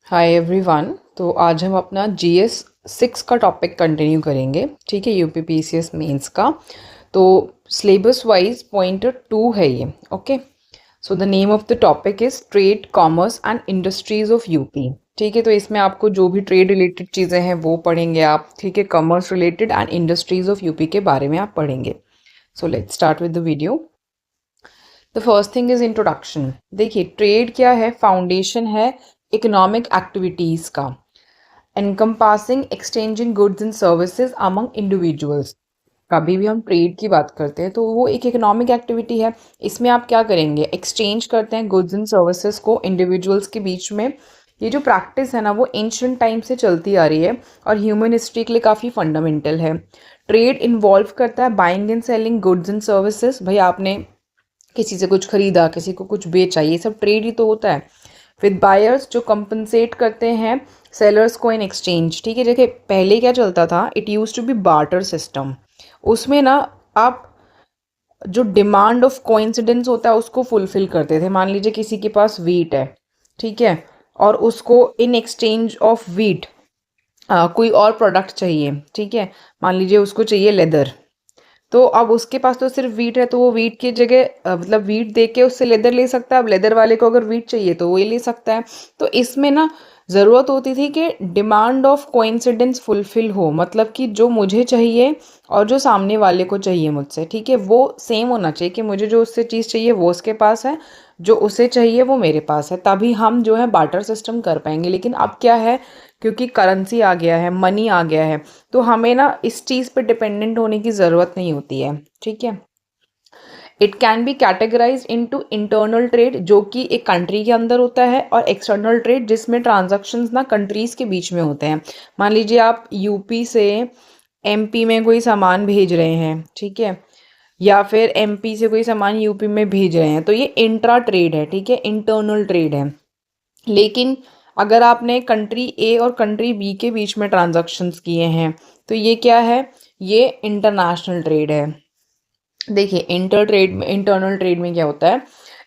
Hi everyone. तो आज हम अपना जीएस 6 का टॉपिक कंटिन्यू करेंगे। ठीक है, यूपी पीसीएस मेंस का। तो सिलेबस वाइज पॉइंटर 2 है ये। Okay, so the name of the topic is trade, commerce and industries of UP. ठीक है, तो इसमें आपको जो भी ट्रेड रिलेटेड चीज़ें हैं वो पढ़ेंगे आप। ठीक है, commerce related and industries of UP के बारे में आप पढ़ेंगे। So let's start with the video. The first thing is introduction. देखिए, ट्रेड क्या है? फाउंडेशन है इकोनॉमिक एक्टिविटीज़ का, encompassing exchanging goods and services among individuals। कभी भी हम ट्रेड की बात करते हैं तो वो एक इकोनॉमिक एक्टिविटी है। इसमें आप क्या करेंगे? एक्सचेंज करते हैं गुड्स एंड सर्विसेज को इंडिविजुअल्स के बीच में। ये जो प्रैक्टिस है ना, वो एंशियंट टाइम से चलती आ रही है और ह्यूमन हिस्ट्री के लिए काफ़ी फंडामेंटल है। ट्रेड इन्वॉल्व करता है buying and selling goods and services. भाई आपने किसी से कुछ खरीदा, किसी को कुछ बेचा, ये सब ट्रेड ही तो होता है। विद बायर्स जो कंपनसेट करते हैं सेलर्स को इन एक्सचेंज। ठीक है, देखिए पहले क्या चलता था, it use to be barter system. उसमें ना आप जो डिमांड ऑफ कोइंसिडेंस होता है उसको फुलफिल करते थे। मान लीजिए किसी के पास वीट है, ठीक है, और उसको इन एक्सचेंज ऑफ वीट कोई और प्रोडक्ट चाहिए। ठीक है, मान लीजिए उसको चाहिए लेदर, तो अब उसके पास तो सिर्फ वीट है, तो वो वीट की जगह मतलब वीट दे के उससे लेदर ले सकता है। अब लेदर वाले को अगर वीट चाहिए तो वो ये ले सकता है। तो इसमें ना ज़रूरत होती थी कि डिमांड ऑफ कोइंसिडेंस फुलफिल हो, मतलब कि जो मुझे चाहिए और जो सामने वाले को चाहिए मुझसे, ठीक है, वो सेम होना चाहिए कि मुझे जो उससे चीज़ चाहिए वो उसके पास है, जो उसे चाहिए वो मेरे पास है। तभी हम जो है बार्टर सिस्टम कर पाएंगे। लेकिन अब क्या है, क्योंकि करेंसी आ गया है, मनी आ गया है, तो हमें ना इस चीज़ पे डिपेंडेंट होने की ज़रूरत नहीं होती है। ठीक है, it can be categorize into internal trade जो कि एक कंट्री के अंदर होता है, और एक्सटर्नल ट्रेड जिसमें ट्रांजैक्शंस ना कंट्रीज के बीच में होते हैं। मान लीजिए आप यूपी से एमपी में कोई सामान भेज रहे हैं, ठीक है, या फिर एमपी से कोई सामान यूपी में भेज रहे हैं, तो ये इंट्रा ट्रेड है। ठीक है, इंटरनल ट्रेड है। लेकिन अगर आपने कंट्री ए और कंट्री बी के बीच में ट्रांजैक्शंस किए हैं तो ये क्या है? ये इंटरनेशनल ट्रेड है। देखिए इंटरनल ट्रेड में क्या होता है?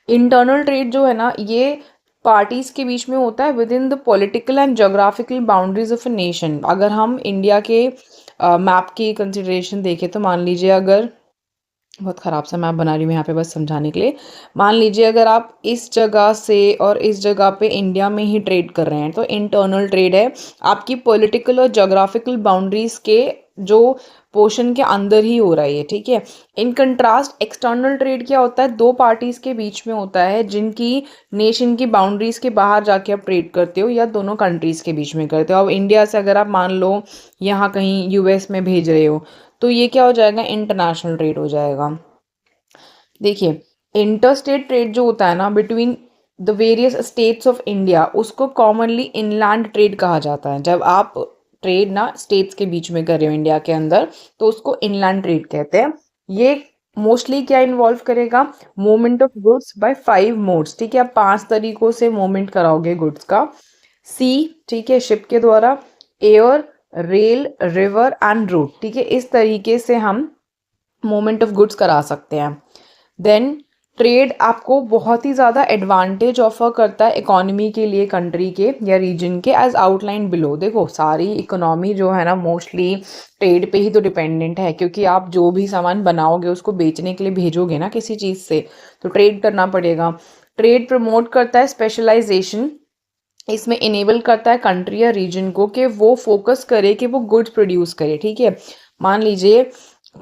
इंटरनल ट्रेड जो है ना, ये पार्टीज के बीच में होता है within the political and geographical boundaries of a nation. अगर हम इंडिया के मैप की कंसिडरेशन देखें तो मान लीजिए, अगर बहुत ख़राब सा मैप बना रही हूँ यहाँ पे बस समझाने के लिए, मान लीजिए अगर आप इस जगह से और इस जगह पे इंडिया में ही ट्रेड कर रहे हैं तो इंटरनल ट्रेड है। आपकी पॉलिटिकल और जोग्राफिकल बाउंड्रीज के जो पोर्शन के अंदर ही हो रहा है ये। ठीक है, इन कंट्रास्ट एक्सटर्नल ट्रेड क्या होता है? दो पार्टीज के बीच में होता है जिनकी नेशन की बाउंड्रीज के बाहर जाके आप ट्रेड करते हो, या दोनों कंट्रीज के बीच में करते हो। अब इंडिया से अगर आप मान लो यहाँ कहीं यूएस में भेज रहे हो तो ये क्या हो जाएगा? इंटरनेशनल ट्रेड हो जाएगा। देखिए, इंटर स्टेट ट्रेड जो होता है ना between the various states of India, उसको कॉमनली इनलैंड ट्रेड कहा जाता है। जब आप ट्रेड ना स्टेट्स के बीच में कर रहे हो इंडिया के अंदर तो उसको इनलैंड ट्रेड कहते हैं। ये मोस्टली क्या इन्वॉल्व करेगा? Movement of goods by 5 modes. ठीक है, आप 5 तरीकों से मूवमेंट कराओगे गुड्स का। सी, ठीक है, शिप के द्वारा, air, rail, river and road. ठीक है, इस तरीके से हम मूवमेंट ऑफ गुड्स करा सकते हैं। देन ट्रेड आपको बहुत ही ज़्यादा एडवांटेज ऑफर करता है इकोनॉमी के लिए, कंट्री के या रीजन के, एज आउटलाइन बिलो। देखो सारी इकोनॉमी जो है ना मोस्टली ट्रेड पे ही तो डिपेंडेंट है, क्योंकि आप जो भी सामान बनाओगे उसको बेचने के लिए भेजोगे ना किसी चीज़ से, तो ट्रेड करना पड़ेगा। ट्रेड प्रमोट करता है स्पेशलाइजेशन। इसमें इनेबल करता है कंट्री या रीजन को कि वो फोकस करे कि वो गुड्स प्रोड्यूस करे। ठीक है, मान लीजिए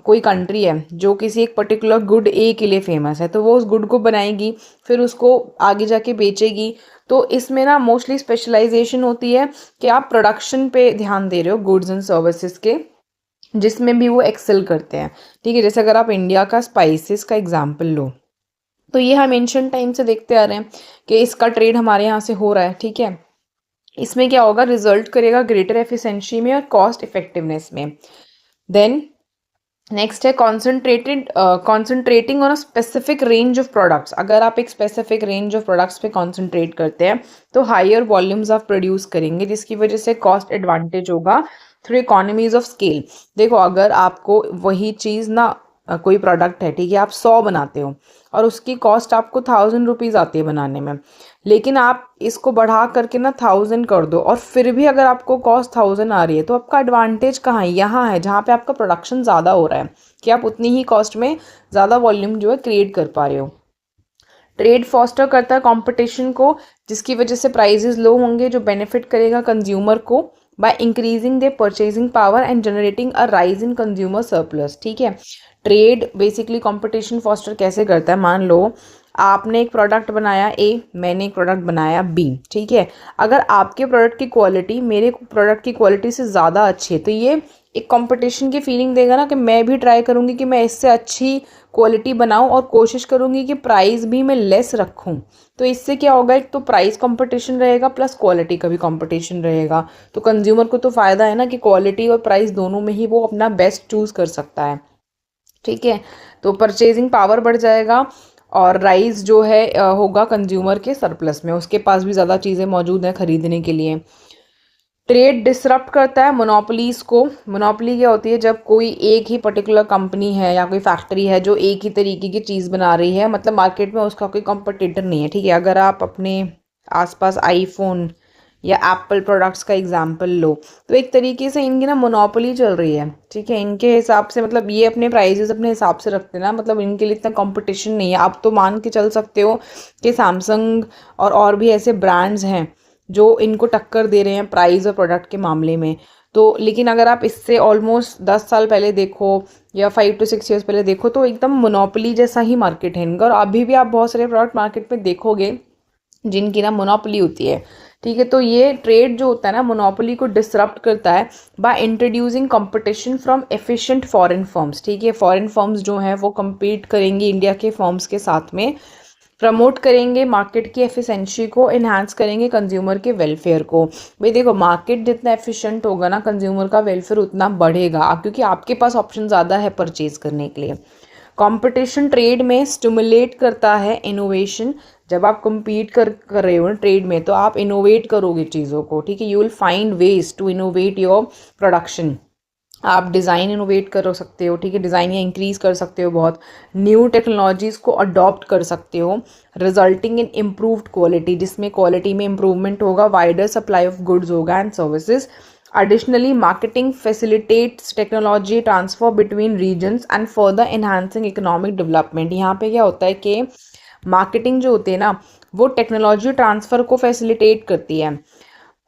कोई कंट्री है जो किसी एक पर्टिकुलर गुड ए के लिए फेमस है, तो वो उस गुड को बनाएगी, फिर उसको आगे जाके बेचेगी। तो इसमें ना मोस्टली स्पेशलाइजेशन होती है कि आप प्रोडक्शन पे ध्यान दे रहे हो गुड्स एंड सर्विसेज के, जिसमें भी वो एक्सेल करते हैं। ठीक है, जैसे अगर आप इंडिया का स्पाइसेस का एग्जाम्पल लो तो ये हम एंशिएंट टाइम से देखते आ रहे हैं कि इसका ट्रेड हमारे यहाँ से हो रहा है। ठीक है, इसमें क्या होगा? रिजल्ट करेगा ग्रेटर एफिशिएंसी में और कॉस्ट इफेक्टिवनेस में। देन नेक्स्ट है concentrating on a specific range of products. अगर आप एक स्पेसिफिक रेंज ऑफ प्रोडक्ट्स पे कॉन्सेंट्रेट करते हैं तो हायर वॉल्यूम्स आप प्रोड्यूस करेंगे, जिसकी वजह से कॉस्ट एडवांटेज होगा थ्रू इकोनॉमीज ऑफ स्केल। देखो अगर आपको वही चीज़ ना कोई प्रोडक्ट है, ठीक है, आप 100 बनाते हो और उसकी कॉस्ट आपको 1000 रुपीज़ आती है बनाने में, लेकिन आप इसको बढ़ा करके ना 1000 कर दो और फिर भी अगर आपको कॉस्ट 1000 आ रही है, तो आपका एडवांटेज कहाँ है? यहाँ है जहाँ पे आपका प्रोडक्शन ज़्यादा हो रहा है कि आप उतनी ही कॉस्ट में ज़्यादा वॉल्यूम जो है क्रिएट कर पा रहे हो। ट्रेड फॉस्टर करता है कंपटीशन को, जिसकी वजह से प्राइजेस लो होंगे, जो बेनिफिट करेगा कंज्यूमर को by increasing the purchasing power and generating a rise in consumer surplus, ठीक है। ट्रेड बेसिकली कंपटीशन फॉस्टर कैसे करता है? मान लो आपने एक प्रोडक्ट बनाया ए, मैंने एक प्रोडक्ट बनाया बी, ठीक है। अगर आपके प्रोडक्ट की क्वालिटी मेरे प्रोडक्ट की क्वालिटी से ज़्यादा अच्छी है, तो ये एक कंपटीशन की फीलिंग देगा ना कि मैं भी ट्राई करूँगी कि मैं इससे अच्छी क्वालिटी बनाऊं और कोशिश करूंगी कि प्राइस भी मैं लेस रखूं। तो इससे क्या होगा? एक तो प्राइस कंपटीशन रहेगा प्लस क्वालिटी का भी कंपटीशन रहेगा, तो कंज्यूमर को तो फ़ायदा है ना कि क्वालिटी और प्राइस दोनों में ही वो अपना बेस्ट चूज़ कर सकता है, ठीक है। तो परचेजिंग पावर बढ़ जाएगा और राइस जो है होगा कंज्यूमर के सरप्लस में, उसके पास भी ज़्यादा चीज़ें मौजूद हैं खरीदने के लिए। ट्रेड डिसरप्ट करता है मोनोपोलीज को। मोनोपोली क्या होती है? जब कोई एक ही पर्टिकुलर कंपनी है या कोई फैक्ट्री है जो एक ही तरीके की चीज़ बना रही है, मतलब मार्केट में उसका कोई कंपटीटर नहीं है, ठीक है। अगर आप अपने आसपास आईफोन या एप्पल प्रोडक्ट्स का एग्जांपल लो, तो एक तरीके से इनकी ना मोनोपोली चल रही है, ठीक है। इनके हिसाब से मतलब ये अपने प्राइजेस अपने हिसाब से रखते हैं ना, मतलब इनके लिए इतना कंपटीशन नहीं है। आप तो मान के चल सकते हो कि सैमसंग और भी ऐसे ब्रांड्स हैं जो इनको टक्कर दे रहे हैं प्राइस और प्रोडक्ट के मामले में। तो लेकिन अगर आप इससे ऑलमोस्ट 10 साल पहले देखो या 5 to 6 ईयर्स पहले देखो, तो एकदम मोनोपोली जैसा ही मार्केट है इनका। और अभी भी आप बहुत सारे प्रोडक्ट मार्केट में देखोगे जिनकी ना मोनोपोली होती है, ठीक है। तो ये ट्रेड जो होता है ना, मोनोपोली को डिसरप्ट करता है by introducing competition from efficient foreign firms, ठीक है। फॉरेन फर्म्स जो हैं वो compete करेंगे इंडिया के फर्म्स के साथ में, प्रमोट करेंगे मार्केट की एफिशिएंसी को, इन्हांस करेंगे कंज्यूमर के वेलफेयर को। भाई देखो, मार्केट जितना एफिशिएंट होगा ना, कंज्यूमर का वेलफेयर उतना बढ़ेगा, क्योंकि आपके पास ऑप्शन ज़्यादा है परचेज करने के लिए। कंपटीशन ट्रेड में स्टिमुलेट करता है इनोवेशन। जब आप compete कर रहे हो ट्रेड में, तो आप इनोवेट करोगे चीज़ों को, ठीक है। You will find ways to innovate your production. आप डिज़ाइन इनोवेट कर सकते हो, ठीक है, डिज़ाइन या इंक्रीज़ कर सकते हो, बहुत न्यू टेक्नोलॉजीज़ को अडॉप्ट कर सकते हो, रिजल्टिंग इन इम्प्रूव्ड क्वालिटी, जिसमें क्वालिटी में इम्प्रूवमेंट होगा, वाइडर सप्लाई ऑफ गुड्स होगा and services. Additionally, marketing facilitates technology transfer between regions and further enhancing economic development। यहाँ पे क्या होता है कि मार्केटिंग जो होती है ना, वो टेक्नोलॉजी ट्रांसफ़र को फैसिलिटेट करती है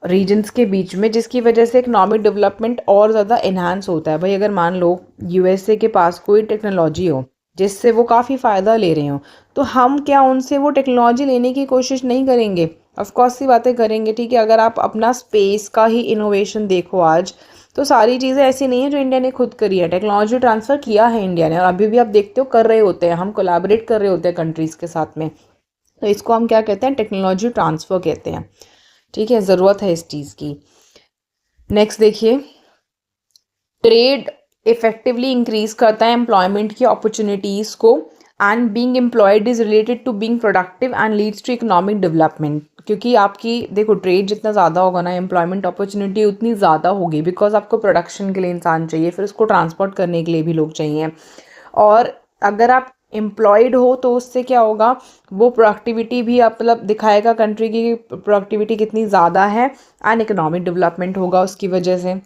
रीजन्स के बीच में, जिसकी वजह से इकोनॉमिक डेवलपमेंट और ज़्यादा इन्हांस होता है। भाई अगर मान लो यूएसए के पास कोई टेक्नोलॉजी हो जिससे वो काफ़ी फ़ायदा ले रहे हो, तो हम क्या उनसे वो टेक्नोलॉजी लेने की कोशिश नहीं करेंगे? ऑफकोर्स सी बातें करेंगे, ठीक है। अगर आप अपना स्पेस का ही इनोवेशन देखो आज, तो सारी चीज़ें ऐसी नहीं है जो इंडिया ने खुद करी है, टेक्नोलॉजी ट्रांसफ़र किया है इंडिया ने, और अभी भी आप देखते हो कर रहे होते हैं, हम कोलैबोरेट कर रहे होते हैं कंट्रीज़ के साथ में। तो इसको हम क्या कहते हैं? टेक्नोलॉजी ट्रांसफ़र कहते हैं, ठीक है। ज़रूरत है इस चीज़ की। नेक्स्ट देखिए, ट्रेड इफेक्टिवली इंक्रीज करता है एम्प्लॉयमेंट की अपॉर्चुनिटीज़ को, and being employed is related to being productive and leads to economic development. क्योंकि आपकी देखो ट्रेड जितना ज़्यादा होगा ना, एम्प्लॉयमेंट अपॉर्चुनिटी उतनी ज़्यादा होगी, बिकॉज आपको प्रोडक्शन के लिए इंसान चाहिए, फिर उसको ट्रांसपोर्ट करने के लिए भी लोग चाहिए। और अगर आप एम्प्लॉयड हो तो उससे क्या होगा? वो प्रोडक्टिविटी भी आप मतलब दिखाएगा कंट्री की प्रोडक्टिविटी कितनी ज़्यादा है, एंड इकोनॉमिक डेवलपमेंट होगा उसकी वजह से।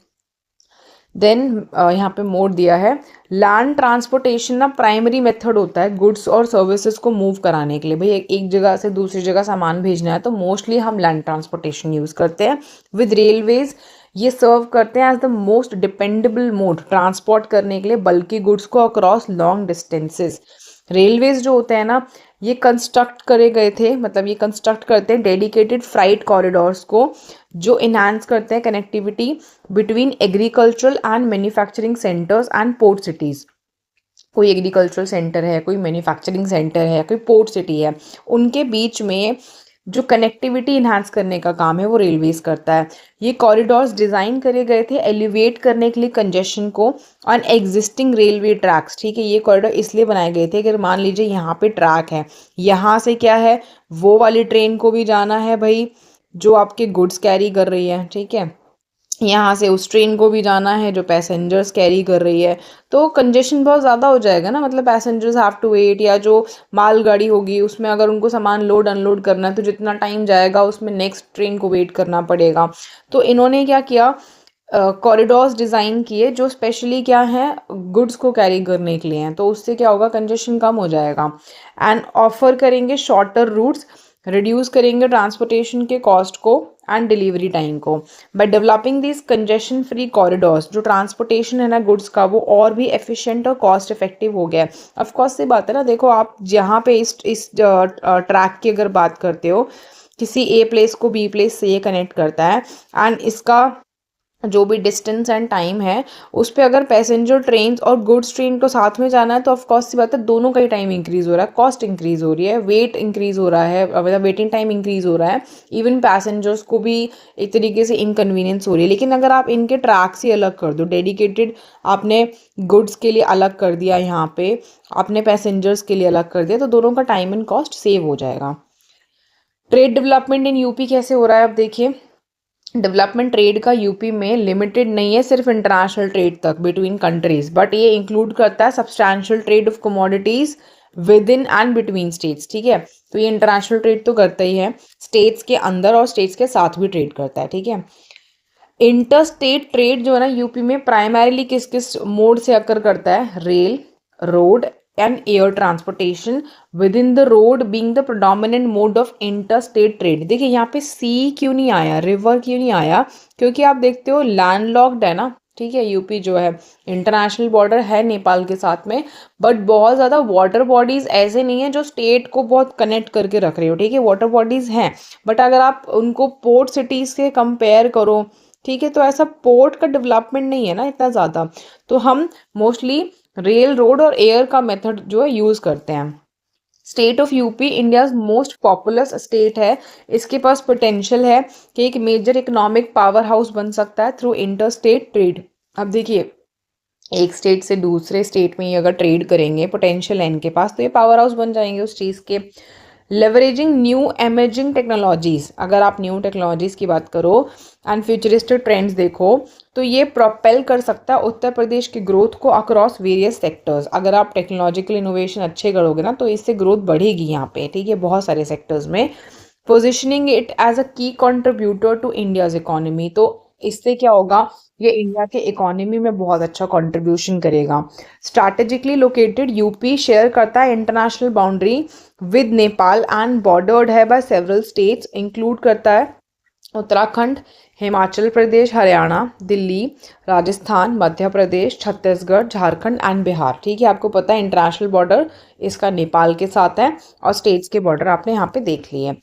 देन यहाँ पे मोड दिया है, लैंड ट्रांसपोर्टेशन ना प्राइमरी मेथड होता है गुड्स और सर्विसेज को मूव कराने के लिए। भाई एक जगह से दूसरी जगह सामान भेजना है तो मोस्टली हम लैंड ट्रांसपोर्टेशन यूज़ करते हैं। विद रेलवेज ये सर्व करते हैं as the most dependable mode transport करने के लिए बल्कि गुड्स को अक्रॉस लॉन्ग डिस्टेंसेस। रेलवेज जो होते हैं ना, ये कंस्ट्रक्ट करे गए थे, मतलब ये कंस्ट्रक्ट करते हैं डेडिकेटेड फ्राइट कॉरिडोर्स को, जो इन्हांस करते हैं connectivity between agricultural and manufacturing centres and port cities. कोई एग्रीकल्चरल सेंटर है, कोई मैन्युफैक्चरिंग सेंटर है, कोई पोर्ट सिटी है, उनके बीच में जो कनेक्टिविटी इन्हांस करने का काम है वो रेलवेज करता है। ये कॉरिडोर्स डिज़ाइन करे गए थे एलिवेट करने के लिए कंजेशन को ऑन एग्जिस्टिंग रेलवे ट्रैक्स, ठीक है। ये कॉरिडोर इसलिए बनाए गए थे अगर मान लीजिए यहाँ पे ट्रैक है, यहाँ से क्या है, वो वाली ट्रेन को भी जाना है भाई जो आपके गुड्स कैरी कर रही है, ठीक है, यहाँ से उस ट्रेन को भी जाना है जो पैसेंजर्स कैरी कर रही है, तो कंजेशन बहुत ज़्यादा हो जाएगा ना, मतलब पैसेंजर्स हैव टू वेट, या जो मालगाड़ी होगी उसमें अगर उनको सामान लोड अनलोड करना है तो जितना टाइम जाएगा उसमें नेक्स्ट ट्रेन को वेट करना पड़ेगा। तो इन्होंने क्या किया, कॉरिडोर्स डिज़ाइन किए जो स्पेशली क्या है, गुड्स को कैरी करने के लिए हैं, तो उससे क्या होगा, कंजेशन कम हो जाएगा। एंड ऑफर करेंगे शॉर्टर रूट्स, रिड्यूस करेंगे ट्रांसपोर्टेशन के कॉस्ट को एंड डिलीवरी टाइम को। By developing this congestion free corridors, जो ट्रांसपोर्टेशन है ना गुड्स का, वो और भी एफिशिएंट और कॉस्ट इफेक्टिव हो गया है। ऑफकोर्स से बात है ना, देखो आप जहाँ पे इस ट्रैक की अगर बात करते हो, किसी ए प्लेस को बी प्लेस से ये कनेक्ट करता है, एंड इसका जो भी डिस्टेंस एंड टाइम है उस पे अगर पैसेंजर ट्रेन और गुड्स ट्रेन को साथ में जाना है तो ऑफकोर्स सी बात है, दोनों का ही टाइम इंक्रीज हो रहा है, कॉस्ट इंक्रीज हो रही है, वेट इंक्रीज हो रहा है, मतलब वेटिंग टाइम इंक्रीज हो रहा है, इवन पैसेंजर्स को भी एक तरीके से इनकन्वीनियंस हो रही है। लेकिन अगर आप इनके ट्रैक्स ही अलग कर दो, डेडिकेटेड आपने गुड्स के लिए अलग कर दिया, यहाँ पे आपने पैसेंजर्स के लिए अलग कर दिया, तो दोनों का टाइम एंड कॉस्ट सेव हो जाएगा। ट्रेड डेवलपमेंट इन यूपी कैसे हो रहा है, अब देखिए। डेवलपमेंट ट्रेड का यूपी में लिमिटेड नहीं है सिर्फ इंटरनेशनल ट्रेड तक बिटवीन कंट्रीज, बट ये इंक्लूड करता है substantial trade off commodities with in and between states, ठीक है। तो ये इंटरनेशनल ट्रेड तो करता ही है, स्टेट्स के अंदर और स्टेट्स के साथ भी ट्रेड करता है, ठीक है। इंटर स्टेट ट्रेड जो है ना यूपी में प्राइमरीली किस किस मोड से अकर करता है, rail, road and air transportation, with in the road being the predominant mode of inter state trade. देखिए यहाँ पे सी क्यों नहीं आया, रिवर क्यों नहीं आया, क्योंकि आप देखते हो लैंडलॉक्ड है ना, ठीक है। यूपी जो है इंटरनेशनल बॉर्डर है नेपाल के साथ में, बट बहुत ज़्यादा वाटर बॉडीज़ ऐसे नहीं है जो स्टेट को बहुत कनेक्ट करके रख रहे हो, ठीक है। वाटर बॉडीज़ हैं, बट अगर आप उनको पोर्ट सिटीज़ से कंपेयर करो, ठीक है, तो ऐसा पोर्ट का डेवलपमेंट नहीं है ना इतना ज़्यादा, तो हम मोस्टली रेल, रोड और एयर का मेथड जो है यूज़ करते हैं। State of UP India's most populous state है, इसके पास पोटेंशियल है कि एक मेजर इकोनॉमिक पावर हाउस बन सकता है थ्रू इंटर स्टेट ट्रेड। अब देखिए, एक स्टेट से दूसरे स्टेट में ही अगर ट्रेड करेंगे, पोटेंशियल है इनके पास, तो ये पावर हाउस बन जाएंगे उस चीज़ के। लेवरेजिंग न्यू एमर्जिंग टेक्नोलॉजीज़, अगर आप न्यू टेक्नोलॉजीज़ की बात करो एंड फ्यूचरिस्टिक ट्रेंड्स देखो, तो ये प्रोपेल कर सकता है उत्तर प्रदेश की ग्रोथ को अक्रॉस वेरियस सेक्टर्स। अगर आप टेक्नोलॉजिकल इनोवेशन अच्छे करोगे ना तो इससे ग्रोथ बढ़ेगी यहाँ पे, ठीक है, बहुत सारे सेक्टर्स में। पोजिशनिंग इट एज अ की कंट्रीब्यूटर टू इंडियाज इकोनॉमी, तो इससे क्या होगा, ये इंडिया के इकोनॉमी में बहुत अच्छा कंट्रीब्यूशन करेगा। स्ट्रैटेजिकली लोकेटेड, यूपी शेयर करता है international boundary with Nepal and bordered है बाय सेवरल स्टेट्स, इंक्लूड करता है उत्तराखंड, हिमाचल प्रदेश, हरियाणा, दिल्ली, राजस्थान, मध्य प्रदेश, छत्तीसगढ़, झारखंड एंड बिहार, ठीक है। आपको पता है इंटरनेशनल बॉर्डर इसका नेपाल के साथ है, और स्टेट्स के बॉर्डर आपने यहाँ पे देख लिए।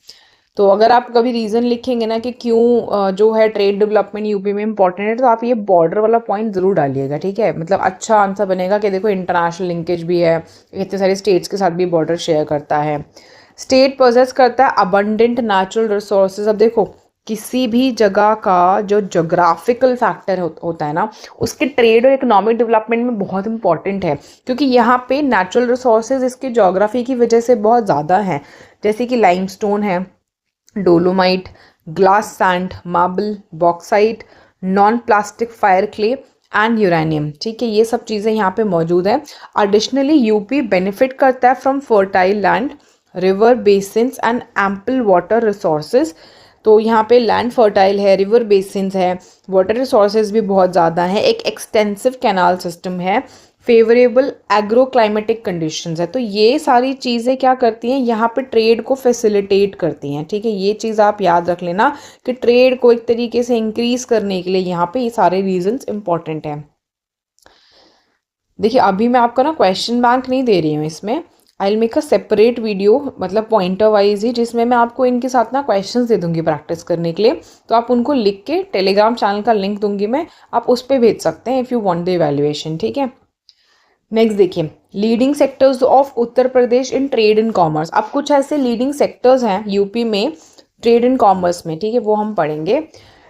तो अगर आप कभी रीज़न लिखेंगे ना कि क्यों जो है ट्रेड डेवलपमेंट यूपी में इंपॉर्टेंट है, तो आप ये बॉर्डर वाला पॉइंट ज़रूर डालिएगा, ठीक है। मतलब अच्छा आंसर बनेगा कि देखो इंटरनेशनल लिंकेज भी है, इतने सारे स्टेट्स के साथ भी बॉर्डर शेयर करता है। स्टेट पोजेस करता है अबंडेंट नेचुरल रिसोर्सेज। अब देखो, किसी भी जगह का जो जोग्राफिकल फैक्टर होता है ना, उसके ट्रेड और इकोनॉमिक डेवलपमेंट में बहुत इंपॉर्टेंट है, क्योंकि यहाँ पे नेचुरल रिसोर्सेज इसके जोग्राफी की वजह से बहुत ज़्यादा हैं, जैसे कि लाइमस्टोन है, dolomite, glass sand, marble, bauxite, non plastic fire clay and uranium, ठीक है, ये सब चीज़ें यहाँ पे मौजूद हैं। एडिशनली यूपी बेनिफिट करता है from fertile land, river basins and ample water resources. तो यहाँ पे लैंड फर्टाइल है, रिवर बेसिन्स है, वाटर रिसोर्सेज भी बहुत ज़्यादा हैं, एक एक्सटेंसिव कैनाल सिस्टम है, फेवरेबल एग्रो क्लाइमेटिक कंडीशंस है। तो ये सारी चीज़ें क्या करती हैं, यहाँ पे ट्रेड को फैसिलिटेट करती हैं, ठीक है। ये चीज़ आप याद रख लेना कि ट्रेड को एक तरीके से इंक्रीज करने के लिए यहाँ पे ये सारे रीजंस इंपॉर्टेंट हैं। देखिए, अभी मैं आपका ना क्वेश्चन बैंक नहीं दे रही हूँ इसमें, I will make a separate video, मतलब पॉइंटर वाइज ही, जिसमें मैं आपको इनके साथ ना क्वेश्चंस दे दूंगी प्रैक्टिस करने के लिए। तो आप उनको लिख के टेलीग्राम चैनल का लिंक दूंगी मैं, आप उस पर भेज सकते हैं if you want the evaluation, ठीक है। नेक्स्ट देखिए, leading sectors of Uttar Pradesh in trade and commerce. अब कुछ ऐसे लीडिंग सेक्टर्स हैं यूपी में ट्रेड एंड कॉमर्स में, ठीक है, वो हम पढ़ेंगे।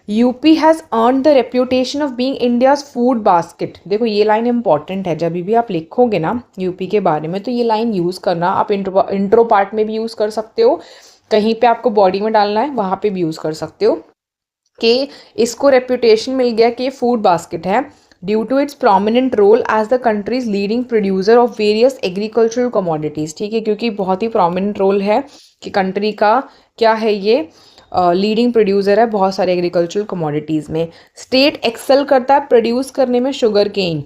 UP has earn the reputation of being India's food basket. देखो ये लाइन इंपॉर्टेंट है, जब भी आप लिखोगे ना यूपी के बारे में तो ये लाइन यूज़ करना। आप इंट्रो पार्ट में भी यूज़ कर सकते हो, कहीं पे आपको बॉडी में डालना है वहाँ पे भी यूज़ कर सकते हो। कि इसको रेपुटेशन मिल गया कि फूड बास्केट है due to its prominent role as the country's leading producer of various agricultural commodities. ठीक है, क्योंकि बहुत ही प्रोमिनेंट रोल है कि कंट्री का क्या है, ये लीडिंग प्रोड्यूसर है बहुत सारे एग्रीकल्चरल कमोडिटीज़ में। स्टेट एक्सेल करता है प्रोड्यूस करने में शुगर केन,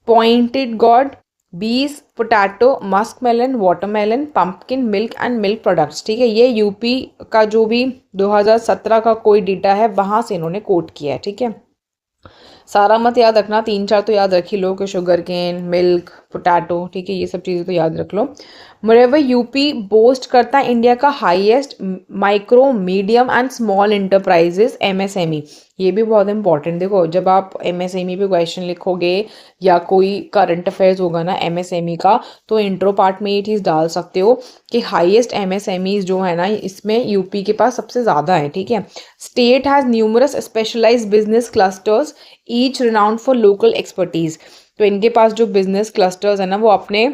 पॉइंटेड गॉड, बीज, potato, musk melon, watermelon, pumpkin, milk and milk products. ठीक है, ये यूपी का जो भी 2017 का कोई डेटा है वहाँ से इन्होंने कोट किया है। ठीक है, सारा मत याद रखना, 3-4 तो याद रख ही लो कि शुगर केन, मिल्क, पोटैटो। ठीक है, ये सब चीज़ें तो याद रख लो। मोरेवर यूपी बोस्ट करता है इंडिया का highest micro, medium and small enterprises MSME। ये भी बहुत इंपॉर्टेंट। देखो, जब आप MSME पे क्वेश्चन लिखोगे या कोई करंट अफेयर्स होगा ना MSME का, तो इंट्रो पार्ट में ये चीज़ डाल सकते हो कि हाईएस्ट MSMEs जो है ना, इसमें यूपी के पास सबसे ज़्यादा है। ठीक है, state has numerous specialized business clusters each renowned for local expertise. तो इनके पास जो बिजनेस क्लस्टर्स है ना, वो अपने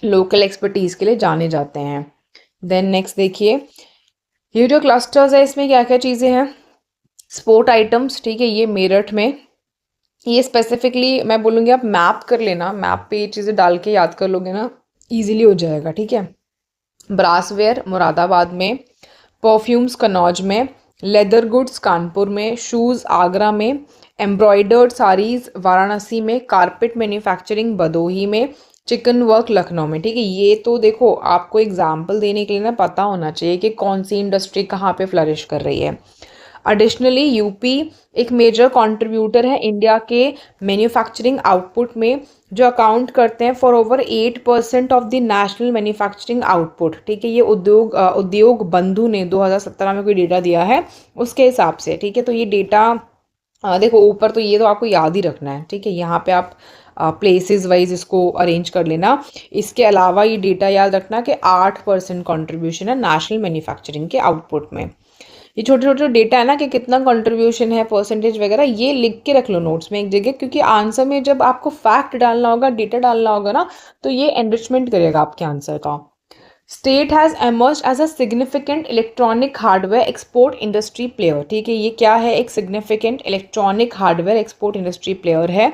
लोकल एक्सपर्टीज के लिए जाने जाते हैं। देन नेक्स्ट देखिए, ये जो क्लस्टर्स है इसमें क्या क्या चीज़ें हैं। स्पोर्ट आइटम्स, ठीक है, ये मेरठ में, ये स्पेसिफिकली मैं बोलूँगी आप मैप कर लेना, मैप पे ये चीज़ें डाल के याद कर लोगे ना, ईजिली हो जाएगा। ठीक है, ब्रासवेयर मुरादाबाद में, परफ्यूम्स कन्नौज में, लेदर गुड्स कानपुर में, शूज़ आगरा में, एम्ब्रॉयडर्ड साड़ीज़ वाराणसी में, कारपेट मैन्युफैक्चरिंग भदोही में, चिकन वर्क लखनऊ में। ठीक है, ये तो देखो आपको एग्जाम्पल देने के लिए ना पता होना चाहिए कि कौन सी इंडस्ट्री कहाँ पे फ्लरिश कर रही है। एडिशनली यूपी एक मेजर कंट्रीब्यूटर है इंडिया के मैन्युफैक्चरिंग आउटपुट में, जो अकाउंट करते हैं for over 8% of the national manufacturing output. ठीक है, ये उद्योग बंधु ने 2017 में कोई डेटा दिया है उसके हिसाब से। ठीक है, तो ये डेटा देखो ऊपर, तो ये तो आपको याद ही रखना है। ठीक है, यहाँ पे आप प्लेसेस वाइज इसको अरेंज कर लेना। इसके अलावा ये डेटा याद रखना कि 8% कॉन्ट्रीब्यूशन है नेशनल मैन्युफैक्चरिंग के आउटपुट में। ये छोटे छोटे जो डेटा है ना कि कितना कंट्रीब्यूशन है, परसेंटेज वगैरह, ये लिख के रख लो नोट्स में एक जगह, क्योंकि आंसर में जब आपको फैक्ट डालना होगा, डेटा डालना होगा ना, तो ये एनरिचमेंट करेगा आपके आंसर का। State has emerge as a significant electronic hardware export industry player. ठीक है, ये क्या है, एक significant electronic hardware export industry player है।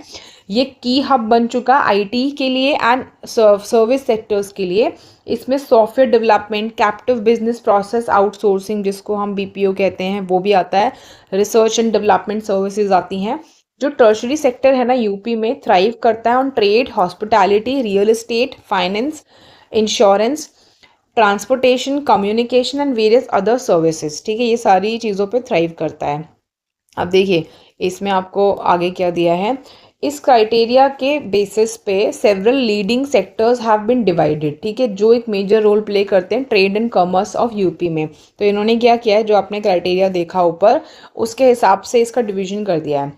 ये की हब बन चुका आईटी के लिए एंड सर्विस सेक्टर्स के लिए। इसमें software development, captive business process outsourcing जिसको हम BPO कहते हैं वो भी आता है, रिसर्च एंड डेवलपमेंट सर्विसेज आती हैं। जो टर्शरी सेक्टर है ना यूपी में, थ्राइव करता है on trade, hospitality, real estate, finance, insurance, transportation, communication and various other services. ठीक है, ये सारी चीज़ों पे थ्राइव करता है। अब देखिए इसमें आपको आगे क्या दिया है। इस क्राइटेरिया के बेसिस पे several leading sectors have been divided. ठीक है, जो एक मेजर रोल प्ले करते हैं trade and commerce of UP में। तो इन्होंने क्या किया है, जो आपने क्राइटेरिया देखा ऊपर, उसके हिसाब से इसका डिवीजन कर दिया है।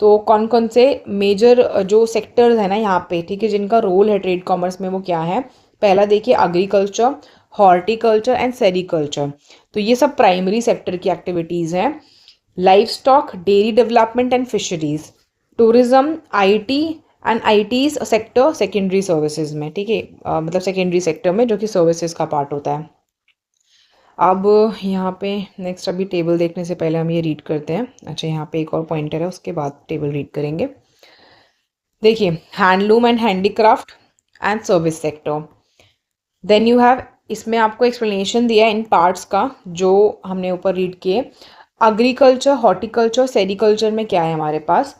तो कौन कौन से मेजर जो सेक्टर्स हैं ना यहाँ पे, ठीक है, जिनका रोल है ट्रेड कॉमर्स में, वो क्या है। पहला देखिए, एग्रीकल्चर, हॉर्टिकल्चर एंड सेरिकल्चर। तो ये सब प्राइमरी सेक्टर की एक्टिविटीज़ हैं। Life stock, dairy development and fisheries, tourism, IT and ITs sector secondary services में। ठीक है, मतलब सेकेंडरी सेक्टर में जो कि सर्विसेज का पार्ट होता है। अब यहाँ पे नेक्स्ट, अभी टेबल देखने से पहले हम ये रीड करते हैं। अच्छा, यहाँ पे एक और पॉइंटर है, उसके बाद टेबल रीड करेंगे। देखिए, handloom and handicraft and service sector. Then you have, इसमें आपको एक्सप्लेनेशन दिया है इन पार्ट्स का जो हमने ऊपर रीड किए। एग्रीकल्चर, हॉर्टिकल्चर, सेरिकल्चर में क्या है हमारे पास।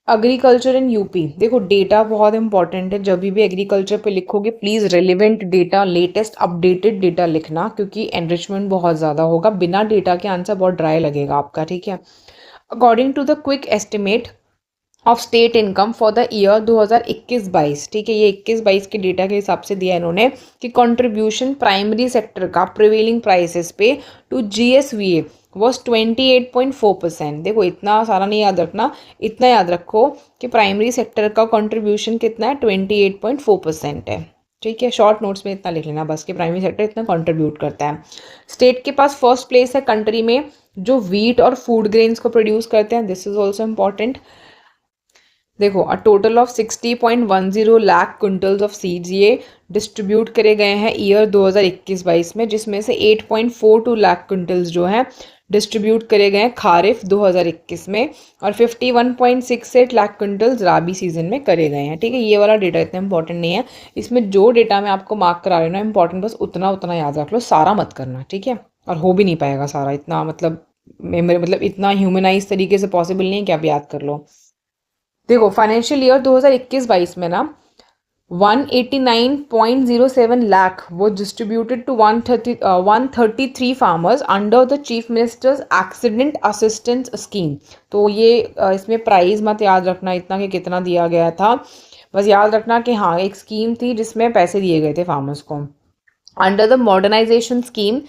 एग्रीकल्चर इन यूपी, देखो डेटा बहुत इंपॉर्टेंट है। जब भी एग्रीकल्चर पे लिखोगे please relevant data, latest updated data लिखना, क्योंकि एनरिचमेंट बहुत ज़्यादा होगा। बिना डेटा के आंसर बहुत ड्राई लगेगा आपका। ठीक है, according to the quick estimate of state income for the year 2021-22। ठीक है, ये 21-22 के डेटा के हिसाब से दिया इन्होंने कि कंट्रीब्यूशन प्राइमरी सेक्टर का प्रिवेलिंग प्राइसेस पे टू GSVA वॉज 28.4%। देखो इतना सारा नहीं याद रखना, इतना याद रखो कि प्राइमरी सेक्टर का कंट्रीब्यूशन कितना है, 28.4% है। ठीक है, शॉर्ट नोट्स में इतना लिख लेना बस कि प्राइमरी सेक्टर इतना कंट्रीब्यूट करता है। स्टेट के पास फर्स्ट प्लेस है कंट्री में जो व्हीट और फूड ग्रेन्स को प्रोड्यूस करते हैं। This is also important. देखो, a total of 60.10 lakh quintals of seeds ये डिस्ट्रीब्यूट करे गए हैं ईयर 2021-22 में, जिसमें से 8.42 लाख क्विंटल्स जो हैं डिस्ट्रीब्यूट करे गए हैं खारिफ 2021 में, और 51.68 लाख क्विंटल्स राबी सीजन में करे गए हैं। ठीक है, ये वाला डेटा इतना इंपॉर्टेंट नहीं है, इसमें जो डेटा मैं आपको मार्क करा रही हूँ ना इंपॉर्टेंट, बस उतना उतना याद रख लो, सारा मत करना। ठीक है, और हो भी नहीं पाएगा सारा इतना, मतलब मेरे मतलब इतना ह्यूमनाइज तरीके से पॉसिबल नहीं है कि आप याद कर लो। देखो फाइनेंशियल ईयर 2021-22 में ना 189.07 लाख वो distributed to 133 farmers under the chief minister's accident assistance scheme. तो ये इसमें प्राइस मत याद रखना इतना कि कितना दिया गया था, बस याद रखना कि हाँ एक स्कीम थी जिसमें पैसे दिए गए थे फार्मर्स को। Under the modernization scheme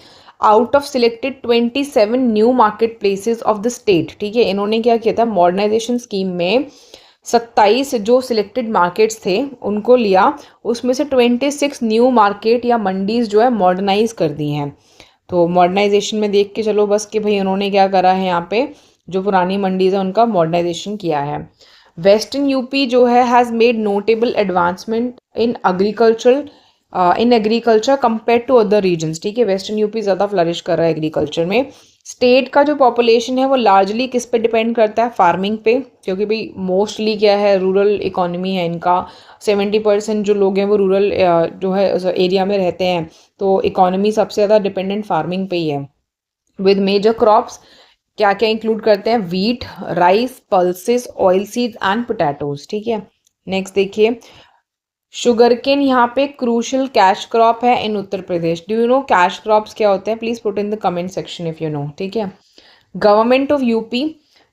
out of selected 27 new market places of the state. ठीक है, इन्होंने क्या किया था, मॉडर्नाइजेशन स्कीम में 27 जो सिलेक्टेड मार्केट्स थे उनको लिया, उसमें से 26 न्यू मार्केट या मंडीज जो है मॉडर्नाइज कर दी हैं। तो मॉडर्नाइजेशन में देख के चलो बस कि भाई उन्होंने क्या करा है, यहाँ पे जो पुरानी मंडीज है उनका मॉडर्नाइजेशन किया है। वेस्टर्न यूपी जो है has made notable advancement in agriculture compare to other regions. ठीक है, वेस्टर्न यूपी ज़्यादा फ्लरिश कर रहा है एग्रीकल्चर में। स्टेट का जो पॉपुलेशन है वो लार्जली किस पे डिपेंड करता है, फार्मिंग पे, क्योंकि भाई मोस्टली क्या है रूरल इकोनॉमी है इनका, 70% जो लोग हैं वो रूरल जो है एरिया में रहते हैं, तो इकोनॉमी सबसे ज़्यादा डिपेंडेंट फार्मिंग पे ही है। विद मेजर क्रॉप्स क्या क्या इंक्लूड करते हैं, wheat, rice, pulses, oil seeds and potatoes. ठीक है, नेक्स्ट देखिए शुगर केन यहाँ पे क्रूशल कैश क्रॉप है in Uttar Pradesh. Do you know cash crops क्या होते हैं, please put in the comment section if you know. ठीक है, गवर्नमेंट ऑफ यूपी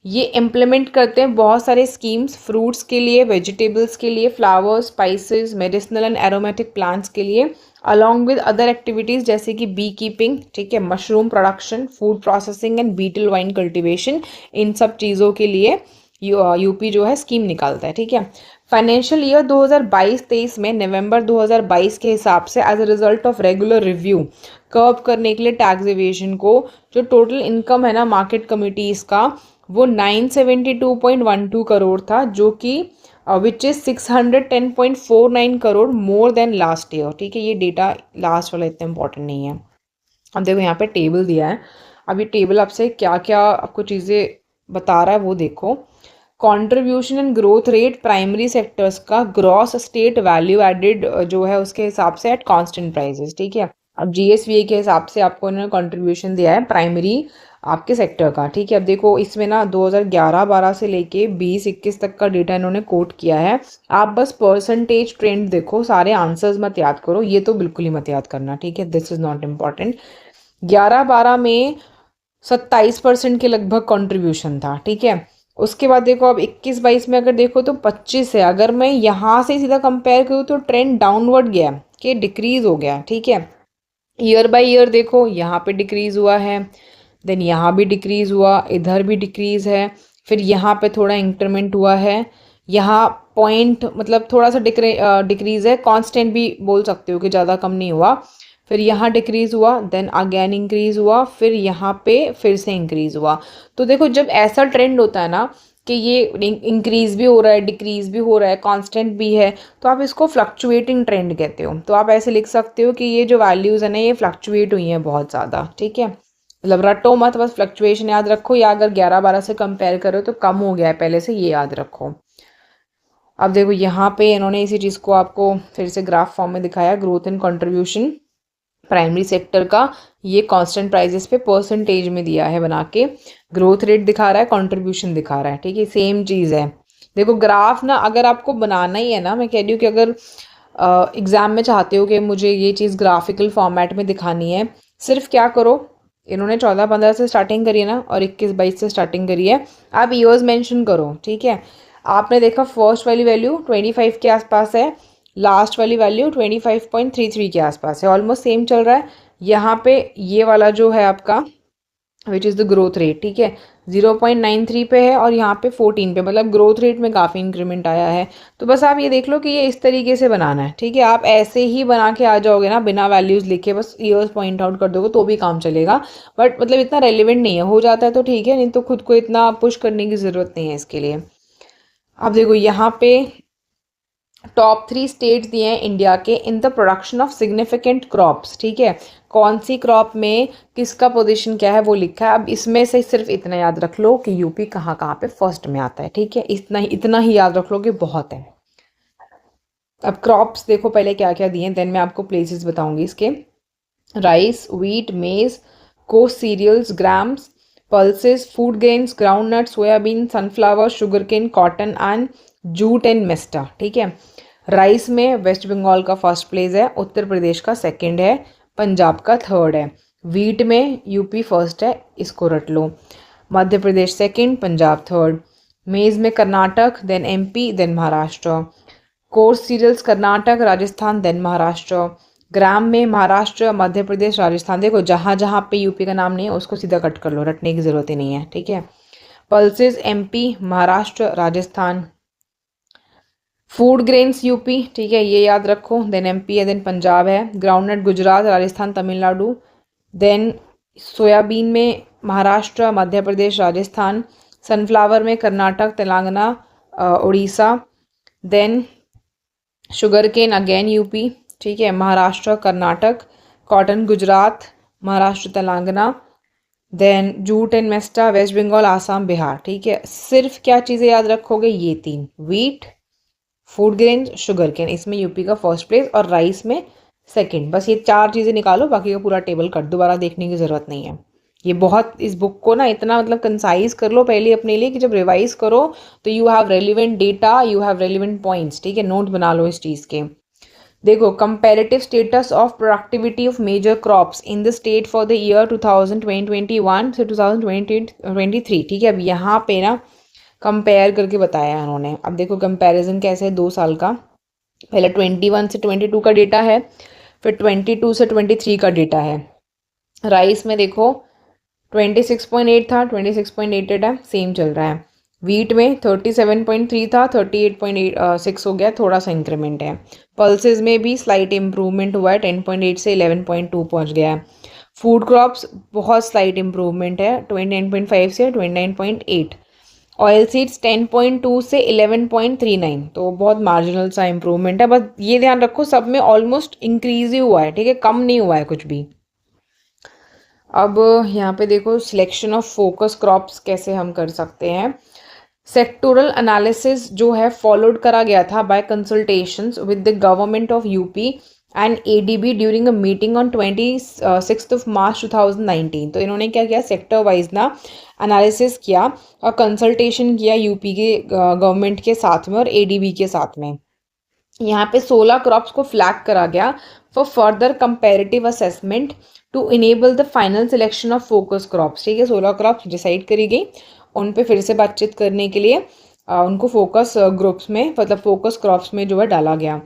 ये इम्प्लीमेंट करते हैं बहुत सारे स्कीम्स फ्रूट्स के लिए, वेजिटेबल्स के लिए, flowers, spices, medicinal and aromatic plants के लिए, अलॉन्ग विद अदर एक्टिविटीज़ जैसे कि बी कीपिंग, ठीक है, mushroom production, food processing and betel vine cultivation. इन सब चीज़ों के लिए यूपी जो है स्कीम निकालता है। ठीक है, फाइनेंशियल ईयर 2022-23 में नवंबर 2022 के हिसाब से as a result of regular review curve करने के लिए टैक्स एवेशन को जो टोटल इनकम है ना मार्केट कमिटीज़ का वो 972.12 करोड़ था, जो कि which is 610.49 crore more than last year. ठीक है, ये डेटा लास्ट वाला इतना इंपॉर्टेंट नहीं है। अब देखो यहाँ पे टेबल दिया है, अब ये टेबल आपसे क्या क्या आपको चीज़ें बता रहा है वो देखो। Contribution and growth rate primary sectors का ग्रॉस स्टेट वैल्यू एडेड जो है उसके हिसाब से एट कांस्टेंट प्राइसेस। ठीक है, अब जीएसवीए के हिसाब से आपको इन्होंने कंट्रीब्यूशन दिया है प्राइमरी आपके सेक्टर का। ठीक है, अब देखो इसमें ना 2011-12 से लेके 20-21 तक का डेटा इन्होंने कोट किया है। आप बस परसेंटेज ट्रेंड देखो, सारे आंसर्स मत याद करो, ये तो बिल्कुल ही मत याद करना। ठीक है, दिस इज नॉट इम्पॉर्टेंट। 11-12 में 27% के लगभग कंट्रीब्यूशन था। ठीक है, उसके बाद देखो अब 21-22 में अगर देखो तो 25 है। अगर मैं यहाँ से सीधा कंपेयर करूँ तो ट्रेंड डाउनवर्ड गया कि डिक्रीज हो गया। ठीक है, ईयर बाय ईयर देखो यहाँ पे डिक्रीज हुआ है, देन यहाँ भी डिक्रीज हुआ, इधर भी डिक्रीज है, फिर यहाँ पे थोड़ा इंक्रीमेंट हुआ है, यहाँ पॉइंट मतलब थोड़ा सा डिक्रीज है, कांस्टेंट भी बोल सकते हो कि ज़्यादा कम नहीं हुआ, फिर यहाँ डिक्रीज हुआ, देन अगेन इंक्रीज हुआ, फिर यहाँ पे फिर से इंक्रीज हुआ। तो देखो जब ऐसा ट्रेंड होता है ना कि ये इंक्रीज भी हो रहा है, डिक्रीज भी हो रहा है, कांस्टेंट भी है, तो आप इसको फ्लक्चुएटिंग ट्रेंड कहते हो। तो आप ऐसे लिख सकते हो कि ये जो वैल्यूज़ है ना ये फ्लक्चुएट हुई हैं बहुत ज़्यादा। ठीक है, मतलब रटो मत, बस फ्लक्चुएशन याद रखो, या अगर 11-12 से कंपेयर करो तो कम हो गया है पहले से, ये याद रखो। अब देखो यहाँ पे इन्होंने इसी चीज़ को आपको फिर से ग्राफ फॉर्म में दिखाया, growth and contribution primary sector का, ये कांस्टेंट प्राइजेस पे परसेंटेज में दिया है बना के, ग्रोथ रेट दिखा रहा है, कंट्रीब्यूशन दिखा रहा है। ठीक है, सेम चीज़ है। देखो ग्राफ ना अगर आपको बनाना ही है ना, मैं कह रही हूँ कि अगर एग्ज़ाम में चाहते हो कि मुझे ये चीज़ ग्राफिकल फॉर्मेट में दिखानी है, सिर्फ क्या करो, इन्होंने 14-15 से स्टार्टिंग करी है ना और 21-22 से स्टार्टिंग करी है, आप ईयर्स मेंशन करो। ठीक है, आपने देखा फर्स्ट वाली वैल्यू 25 के आसपास है, लास्ट वाली वैल्यू 25.33 के आसपास है, ऑलमोस्ट सेम चल रहा है। यहाँ पे ये वाला जो है आपका which is the growth rate, ठीक है, 0.93 पे है और यहाँ पे 14 पे, मतलब ग्रोथ रेट में काफ़ी इंक्रीमेंट आया है। तो बस आप ये देख लो कि ये इस तरीके से बनाना है। ठीक है, आप ऐसे ही बना के आ जाओगे ना बिना वैल्यूज़ लिखे, बस ईयर्स पॉइंट आउट कर दोगे तो भी काम चलेगा, बट मतलब इतना रेलिवेंट नहीं है, हो जाता है तो ठीक है, नहीं तो खुद को इतना पुश करने की ज़रूरत नहीं है इसके लिए। अब देखो यहाँ पे टॉप 3 स्टेट्स दिए हैं इंडिया के in the production of significant crops, ठीक है, कौन सी क्रॉप में किसका पोजीशन क्या है वो लिखा है। अब इसमें से सिर्फ इतना याद रख लो कि यूपी कहाँ कहाँ पे फर्स्ट में आता है, ठीक है, इतना ही याद रख लो कि बहुत है। अब क्रॉप्स देखो पहले क्या क्या दिए हैं, देन मैं आपको प्लेसेस बताऊंगी इसके। Rice, wheat, maize, coarse cereals, grams, pulses, food grains, groundnuts, soybean, sunflower, sugar cane, cotton and jute and mesta, ठीक है। राइस में वेस्ट बंगाल का फर्स्ट प्लेस है, उत्तर प्रदेश का सेकंड है, पंजाब का थर्ड है। व्हीट में यूपी फर्स्ट है, इसको रट लो। Madhya Pradesh second, Punjab third. Maize में Karnataka, then MP, then Maharashtra. Coarse cereals Karnataka, Rajasthan, then Maharashtra. Gram में महाराष्ट्र, मध्य प्रदेश, राजस्थान। देखो जहाँ जहाँ पे यूपी का नाम नहीं है उसको सीधा कट कर लो, रटने की ज़रूरत ही नहीं है, ठीक है। Pulses MP, Maharashtra, Rajasthan. Food grains UP, ठीक है, ये याद रखो। देन एमपी है, देन पंजाब है। Groundnut Gujarat, Rajasthan, Tamil Nadu. Then soybean में महाराष्ट्र, मध्य प्रदेश, राजस्थान। सनफ्लावर में Karnataka, Telangana, Orissa. Then sugar cane again UP, ठीक है, Maharashtra, Karnataka. Cotton Gujarat, Maharashtra, Telangana. Then jute and mesta West Bengal, Assam, Bihar, ठीक है। सिर्फ क्या चीज़ें याद रखोगे, ये तीन, wheat, food grain, sugar cane, इसमें यूपी का फर्स्ट प्लेस और राइस में सेकंड। बस ये चार चीज़ें निकालो, बाकी का पूरा टेबल कर, दोबारा देखने की ज़रूरत नहीं है। ये बहुत, इस बुक को ना इतना मतलब कंसाइज कर लो पहले अपने लिए कि जब रिवाइज करो तो you have relevant data, you have relevant points, ठीक है, नोट बना लो इस चीज़ के। देखो comparative status of productivity of major crops in the state for the year 2021 से 2023, ठीक है। अब यहाँ पे ना कंपेयर करके बताया है उन्होंने। अब देखो कंपैरिजन कैसे है 2 साल का, पहले 21 से 22 का डेटा है, फिर 22 से 23 का डेटा है। राइस में देखो 26.8 था, 26.88 है, सेम चल रहा है। वीट में 37.3 था, 38.6 हो गया, थोड़ा सा इंक्रीमेंट है। पल्सेस में भी स्लाइट इम्प्रूवमेंट हुआ है, 10.8 से 11.2 पहुंच गया है। फूड क्रॉप्स बहुत स्लाइट इम्प्रूवमेंट है, 29.5 से 29.8। ऑयल सीड्स 10.2 से 11.39, तो बहुत मार्जिनल सा इम्प्रूवमेंट है। बस ये ध्यान रखो सब में ऑलमोस्ट इंक्रीज ही हुआ है, ठीक है, कम नहीं हुआ है कुछ भी। अब यहाँ पे देखो सिलेक्शन ऑफ फोकस क्रॉप्स कैसे हम कर सकते हैं। सेक्टोरल एनालिसिस जो है फॉलोड करा गया था by consultations with the government of UP and ADB during a meeting on 26 March 2019। तो इन्होंने क्या किया, सेक्टर वाइज ना एनालिसिस किया और कंसल्टेशन किया यूपी के गवर्नमेंट के साथ में और एडीबी के साथ में। यहाँ पे 16 क्रॉप्स को फ्लैग करा गया for further comparative assessment to enable the final selection of focus crops, ठीक है। 16 क्रॉप्स डिसाइड करी गई, उन पे फिर से बातचीत करने के लिए उनको फोकस ग्रुप्स में, मतलब फोकस क्रॉप्स में जो है डाला गया।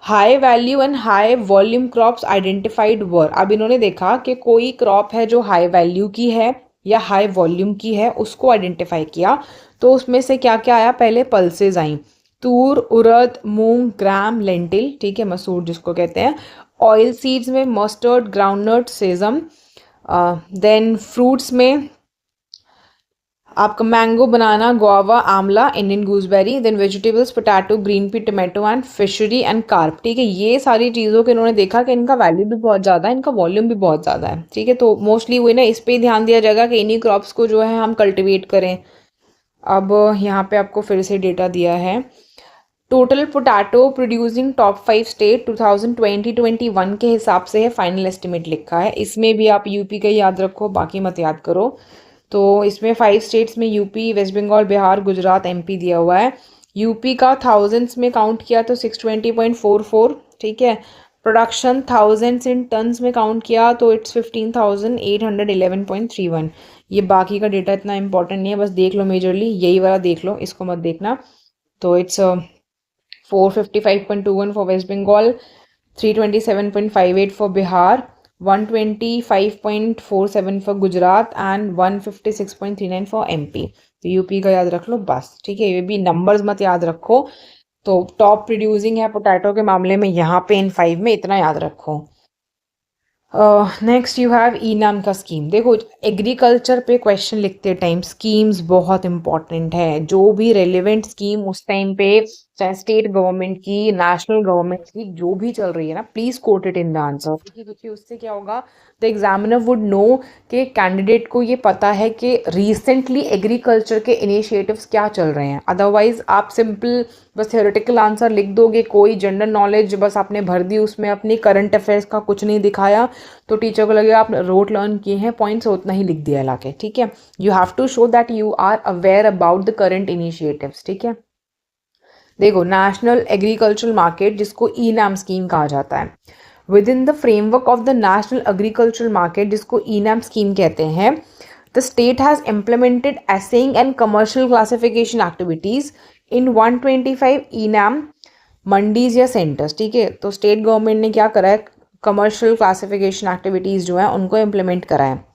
High value and high volume crops identified were. अब इन्होंने देखा कि कोई क्रॉप है जो हाई वैल्यू की है या हाई वॉल्यूम की है, उसको आइडेंटिफाई किया। तो उसमें से क्या क्या आया, पहले पल्सेज आई, तूर, उड़द, मूंग, ग्राम, लेंटिल, ठीक है, मसूर जिसको कहते हैं। ऑयल सीड्स में mustard, groundnut, sesame. Then fruits में आपका mango, banana, guava, amla, Indian gooseberry. Then vegetables potato, green pea, tomato and fishery and carp, ठीक है। ये सारी चीज़ों के इन्होंने देखा कि इनका वैल्यू भी बहुत ज़्यादा है, इनका वॉल्यूम भी बहुत ज़्यादा है, ठीक है। तो मोस्टली वही ना, इस पर ध्यान दिया जाएगा कि इन्हीं क्रॉप्स को जो है हम कल्टिवेट करें। अब यहाँ पे आपको फिर से डेटा दिया है। Total potato producing top 5 state 2020-21 के हिसाब से है, फाइनल एस्टिमेट लिखा है। इसमें भी आप यूपी का याद रखो, बाकी मत याद करो। तो इसमें 5 स्टेट्स में UP, West Bengal, Bihar, Gujarat, MP दिया हुआ है। यूपी का थाउजेंड्स में काउंट किया तो 620.44, ठीक है। प्रोडक्शन थाउजेंड्स इन टन्स में काउंट किया तो इट्स 15,811.31। ये बाकी का डेटा इतना इंपॉर्टेंट नहीं है, बस देख लो मेजरली यही वाला देख लो, इसको मत देखना। तो it's 455.21 for West Bengal, 327.58 for Bihar, 125.47 for Gujarat and 156.39 for MP। तो यूपी का याद रख लो बस, ठीक है। ये भी नंबर्स मत याद रखो। तो टॉप प्रोड्यूसिंग है पोटैटो के मामले में यहाँ पे इन 5 में, इतना याद रखो। नेक्स्ट यू हैव ई नाम का स्कीम। देखो एग्रीकल्चर पे क्वेश्चन लिखते टाइम स्कीम्स बहुत इंपॉर्टेंट है। जो भी रेलिवेंट स्कीम उस टाइम पे चाहे स्टेट गवर्नमेंट की, नेशनल गवर्नमेंट की, जो भी चल रही है ना, please quote it in the answer, क्योंकि उससे क्या होगा, द एग्जामिनर वुड नो कि कैंडिडेट को ये पता है कि रिसेंटली एग्रीकल्चर के इनिशिएटिव्स क्या चल रहे हैं। अदरवाइज आप सिंपल बस थ्योरेटिकल आंसर लिख दोगे, कोई जनरल नॉलेज बस आपने भर दी उसमें, अपनी करंट अफेयर्स का कुछ नहीं दिखाया, तो टीचर को लगेगा आप रोट लर्न किए हैं, पॉइंट्स उतना ही लिख दिया लाके। ठीक है, you have to show that you are aware about the current initiatives. ठीक है, देखो, नेशनल एग्रीकल्चरल मार्केट जिसको ई नैम स्कीम कहा जाता है, within the framework of the national agricultural market जिसको ई नैम स्कीम कहते हैं, the state has implemented assaying and commercial classification activities in 125 e NAM mandis या सेंटर्स। ठीक है, तो स्टेट गवर्नमेंट ने क्या करा है, कमर्शियल क्लासिफिकेशन एक्टिविटीज़ जो है उनको इम्प्लीमेंट करा है।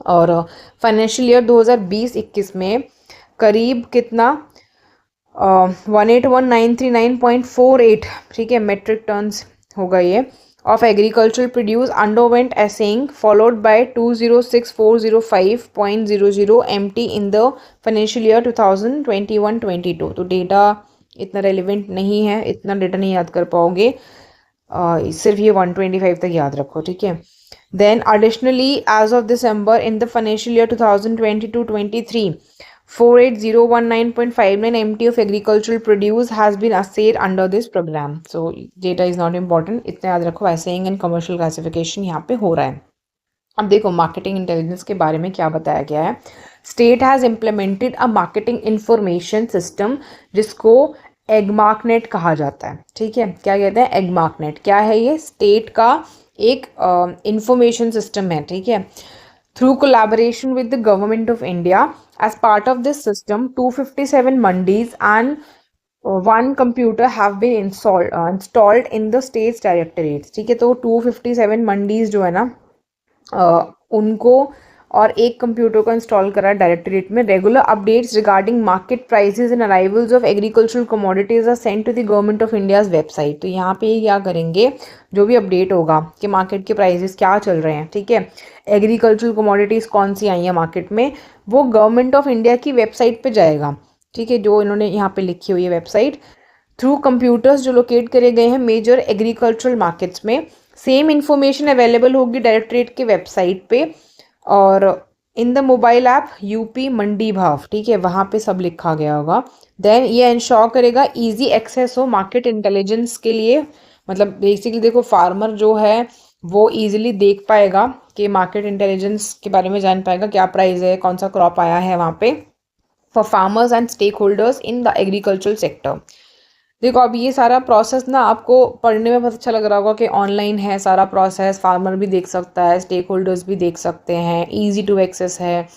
और फाइनेंशियल ईयर 2020-21 में करीब कितना 181,939.48, ठीक है, मेट्रिक टन्स होगा ये, of agricultural produce underwent essaying followed by 206,405.00 MT in the financial year 2021-22। तो डेटा इतना रेलिवेंट नहीं है, इतना डेटा नहीं याद कर पाओगे, सिर्फ ये 125 तक याद रखो। ठीक है, then additionally as of December in the financial year 2022-23, 48,019.59 MT of agricultural produce has been assayed under this program. So data is not important, इतना याद रखो, assaying and commercial classification यहाँ पे हो रहा है। अब देखो मार्केटिंग इंटेलिजेंस के बारे में क्या बताया गया है। State has implemented a marketing information system जिसको एगमार्कनेट कहा जाता है। ठीक है, क्या कहते हैं, एगमार्कनेट। क्या है ये, स्टेट का एक इंफॉर्मेशन सिस्टम है। ठीक है, through collaboration with the government of India, as part of this system 257 mandis and one computer have been installed in the states directorates. ठीक है, तो 257 मंडीज जो है ना उनको और एक कंप्यूटर को इंस्टॉल करा डायरेक्टरेट में। Regular updates regarding market prices and arrivals of agricultural commodities are sent to the government of India's website. तो यहाँ पे क्या करेंगे, जो भी अपडेट होगा कि मार्केट के प्राइसेस क्या चल रहे हैं, ठीक है, एग्रीकल्चरल कमोडिटीज़ कौन सी आई हैं मार्केट में, वो गवर्नमेंट ऑफ इंडिया की वेबसाइट पर जाएगा। ठीक है, जो इन्होंने यहाँ पे लिखी हुई है वेबसाइट, थ्रू कंप्यूटर्स जो लोकेट करे गए हैं मेजर एग्रीकल्चरल मार्केट्स में। सेम इंफॉर्मेशन अवेलेबल होगी डायरेक्टरेट के वेबसाइट पे और in the mobile app UP Mandi Bhav. ठीक है, वहाँ पे सब लिखा गया होगा। देन ये इंश्योर करेगा इजी एक्सेस हो मार्केट इंटेलिजेंस के लिए, मतलब बेसिकली देखो फार्मर जो है वो इजीली देख पाएगा कि मार्केट इंटेलिजेंस के बारे में जान पाएगा क्या प्राइस है, कौन सा क्रॉप आया है वहाँ पे, for farmers and stakeholders in the agricultural sector. देखो अब ये सारा प्रोसेस ना आपको पढ़ने में बहुत अच्छा लग रहा होगा कि ऑनलाइन है सारा प्रोसेस, फार्मर भी देख सकता है, स्टेक होल्डर्स भी देख सकते हैं, इजी टू एक्सेस है,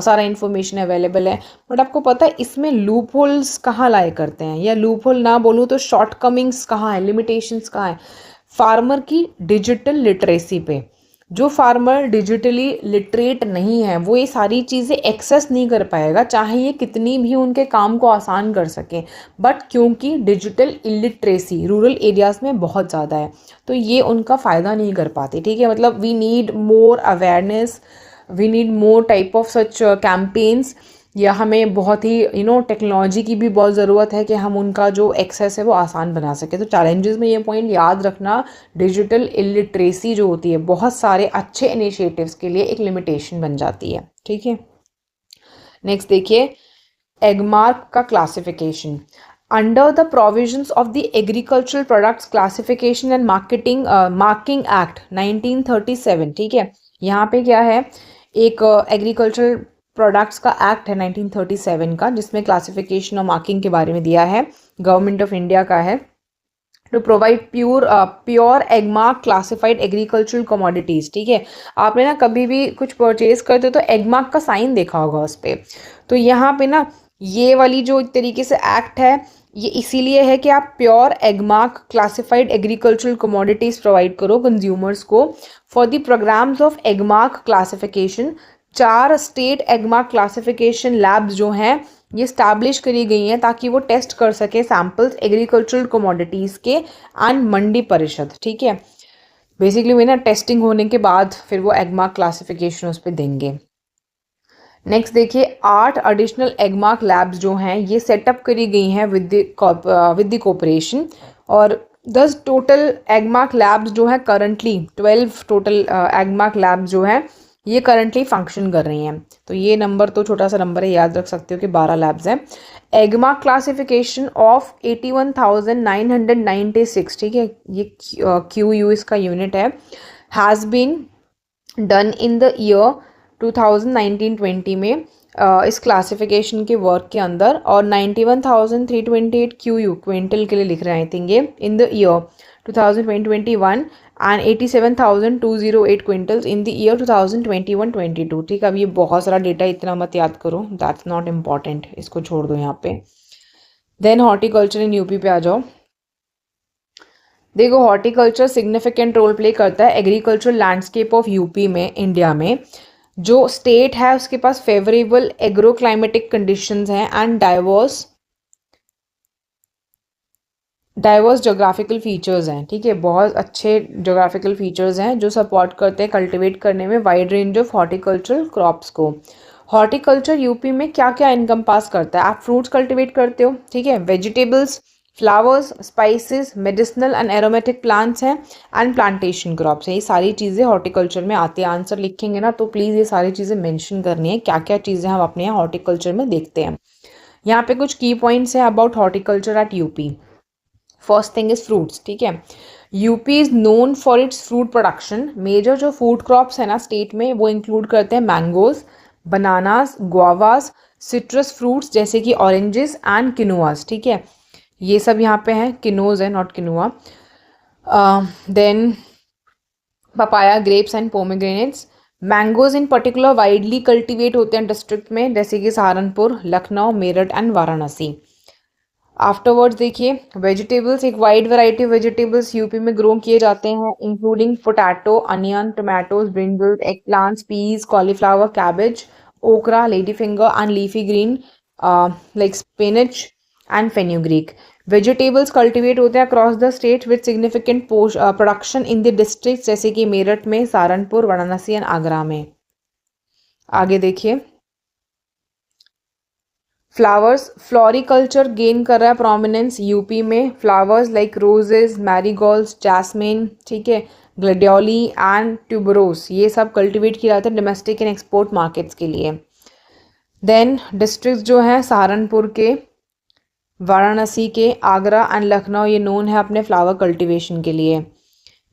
सारा इन्फॉर्मेशन अवेलेबल है। बट आपको पता है इसमें लूप होल्स कहाँ लाए करते हैं, या लूप होल ना बोलूँ तो शॉर्ट कमिंग्स कहाँ है, लिमिटेशंस कहाँ है, फार्मर की डिजिटल लिटरेसी पे। जो फार्मर डिजिटली लिटरेट नहीं है वो ये सारी चीज़ें एक्सेस नहीं कर पाएगा, चाहे ये कितनी भी उनके काम को आसान कर सके, बट क्योंकि डिजिटल इलिटरेसी रूरल एरियाज़ में बहुत ज़्यादा है तो ये उनका फ़ायदा नहीं कर पाते। ठीक है, मतलब we need more awareness, we need more type of such campaigns, या हमें बहुत ही टेक्नोलॉजी की भी बहुत ज़रूरत है कि हम उनका जो एक्सेस है वो आसान बना सके। तो चैलेंजेस में ये पॉइंट याद रखना, डिजिटल इलिटरेसी जो होती है बहुत सारे अच्छे इनिशिएटिव्स के लिए एक लिमिटेशन बन जाती है। ठीक है, नेक्स्ट देखिए एगमार्क का classification. Under the provisions of the agricultural products classification and marking act 1937, ठीक है, यहाँ पे क्या है, एक एग्रीकल्चरल प्रोडक्ट्स का एक्ट है 1937 का जिसमें क्लासिफिकेशन और मार्किंग के बारे में दिया है, गवर्नमेंट ऑफ इंडिया का है, to provide pure Agmark classified agricultural commodities. ठीक है, आपने ना कभी भी कुछ परचेज करते हो तो एगमार्क का साइन देखा होगा उस पर, तो यहाँ पे ना ये वाली जो एक तरीके से एक्ट है ये इसीलिए है कि आप pure Agmark classified agricultural commodities provide करो कंज्यूमर्स को for the programs of Agmark classification. 4 state Agmark classification labs जो हैं ये स्टैब्लिश करी गई हैं ताकि वो टेस्ट कर सके सैम्पल्स एग्रीकल्चरल कमोडिटीज़ के एंड मंडी परिषद। ठीक है, बेसिकली वो ना टेस्टिंग होने के बाद फिर वो एगमार्क क्लासिफिकेशन उस पर देंगे। नेक्स्ट देखिए 8 एडिशनल एगमार्क लैब्स जो हैं ये सेटअप करी गई हैं विद द कोऑपरेशन, और 10 टोटल एगमार्क लैब्स जो हैं करंटली 12 टोटल एगमार्क लैब्स जो हैं ये करंटली फंक्शन कर रही हैं। तो ये नंबर तो छोटा सा नंबर है, याद रख सकते हो कि 12 लैब्स हैं। एगमार्क क्लासिफिकेशन ऑफ 81,996, ठीक है, ये QU इसका यूनिट है, has been done in the year 2019-20 में इस क्लासिफिकेशन के वर्क के अंदर, और 91,328 QU क्विंटल के लिए लिख रहे हैं आई थिंक ये, इन the year 2020-21 and 87,208 quintals in the year 2021-22। ठीक है, अब ये बहुत सारा डेटा, इतना मत याद करो, दैट्स नॉट इम्पॉर्टेंट, इसको छोड़ दो यहाँ पे। देन हॉर्टिकल्चर इन यूपी पे आ जाओ। देखो हॉर्टिकल्चर सिग्निफिकेंट रोल प्ले करता है एग्रीकल्चर लैंडस्केप ऑफ यूपी में, इंडिया में। जो स्टेट है उसके पास फेवरेबल एग्रो क्लाइमेटिक कंडीशंस हैं एंड डाइवर्स जोग्राफिकल फीचर्स हैं। ठीक है, बहुत अच्छे जोग्राफिकल फीचर्स हैं जो सपोर्ट करते हैं कल्टीवेट करने में wide range of horticultural crops को। हॉर्टिकल्चर यूपी में क्या क्या इनकम पास करता है? आप फ्रूट्स कल्टीवेट करते हो, ठीक है, vegetables, flowers, spices, medicinal and aromatic plants हैं, एंड प्लांटेशन क्रॉप्स है। ये सारी चीज़ें हॉर्टिकल्चर में आती है। आंसर लिखेंगे ना तो प्लीज़ ये सारी चीज़ें मेंशन करनी है, क्या क्या चीज़ें हम अपने यहाँ हॉर्टिकल्चर में देखते हैं। यहाँ पे कुछ की पॉइंट्स हैं about horticulture at UP. First thing is fruits, ठीक है, UP is known for its fruit production. Major जो फूड क्रॉप्स है ना स्टेट में वो इंक्लूड करते हैं mangoes, bananas, guavas, citrus fruits जैसे कि ऑरेंजेस एंड किनुआस। ठीक है, ये सब यहाँ पे हैं, किनोज है not quinoa. Then papaya, grapes and pomegranates. Mangoes in particular widely cultivate होते हैं डिस्ट्रिक्ट में जैसे कि सहारनपुर, लखनऊ, मेरठ एंड वाराणसी। आफ्टरवर्ड्स देखिए वेजिटेबल्स, एक wide variety of vegetables UP में ग्रो किए जाते हैं including potato, onion, tomatoes, brinjals, egg plants, peas, cauliflower, cabbage, okra, lady finger and leafy green like spinach and fenugreek. Vegetables cultivate होते हैं across the state with significant production in the district जैसे कि मेरठ में, Saharanpur, Varanasi and Agra में। आगे देखिए flowers, floriculture gain कर रहा है प्रोमिनेंस यूपी में। Flowers like roses, marigolds, jasmine, ठीक है, ग्लेडियोली एंड ट्यूबरोस, ये सब कल्टीवेट किया जाता है डोमेस्टिक एंड एक्सपोर्ट मार्केट्स के लिए। देन डिस्ट्रिक्ट्स जो हैं सहारनपुर के, वाराणसी के, आगरा एंड लखनऊ ये नोन है अपने फ्लावर कल्टीवेशन के लिए।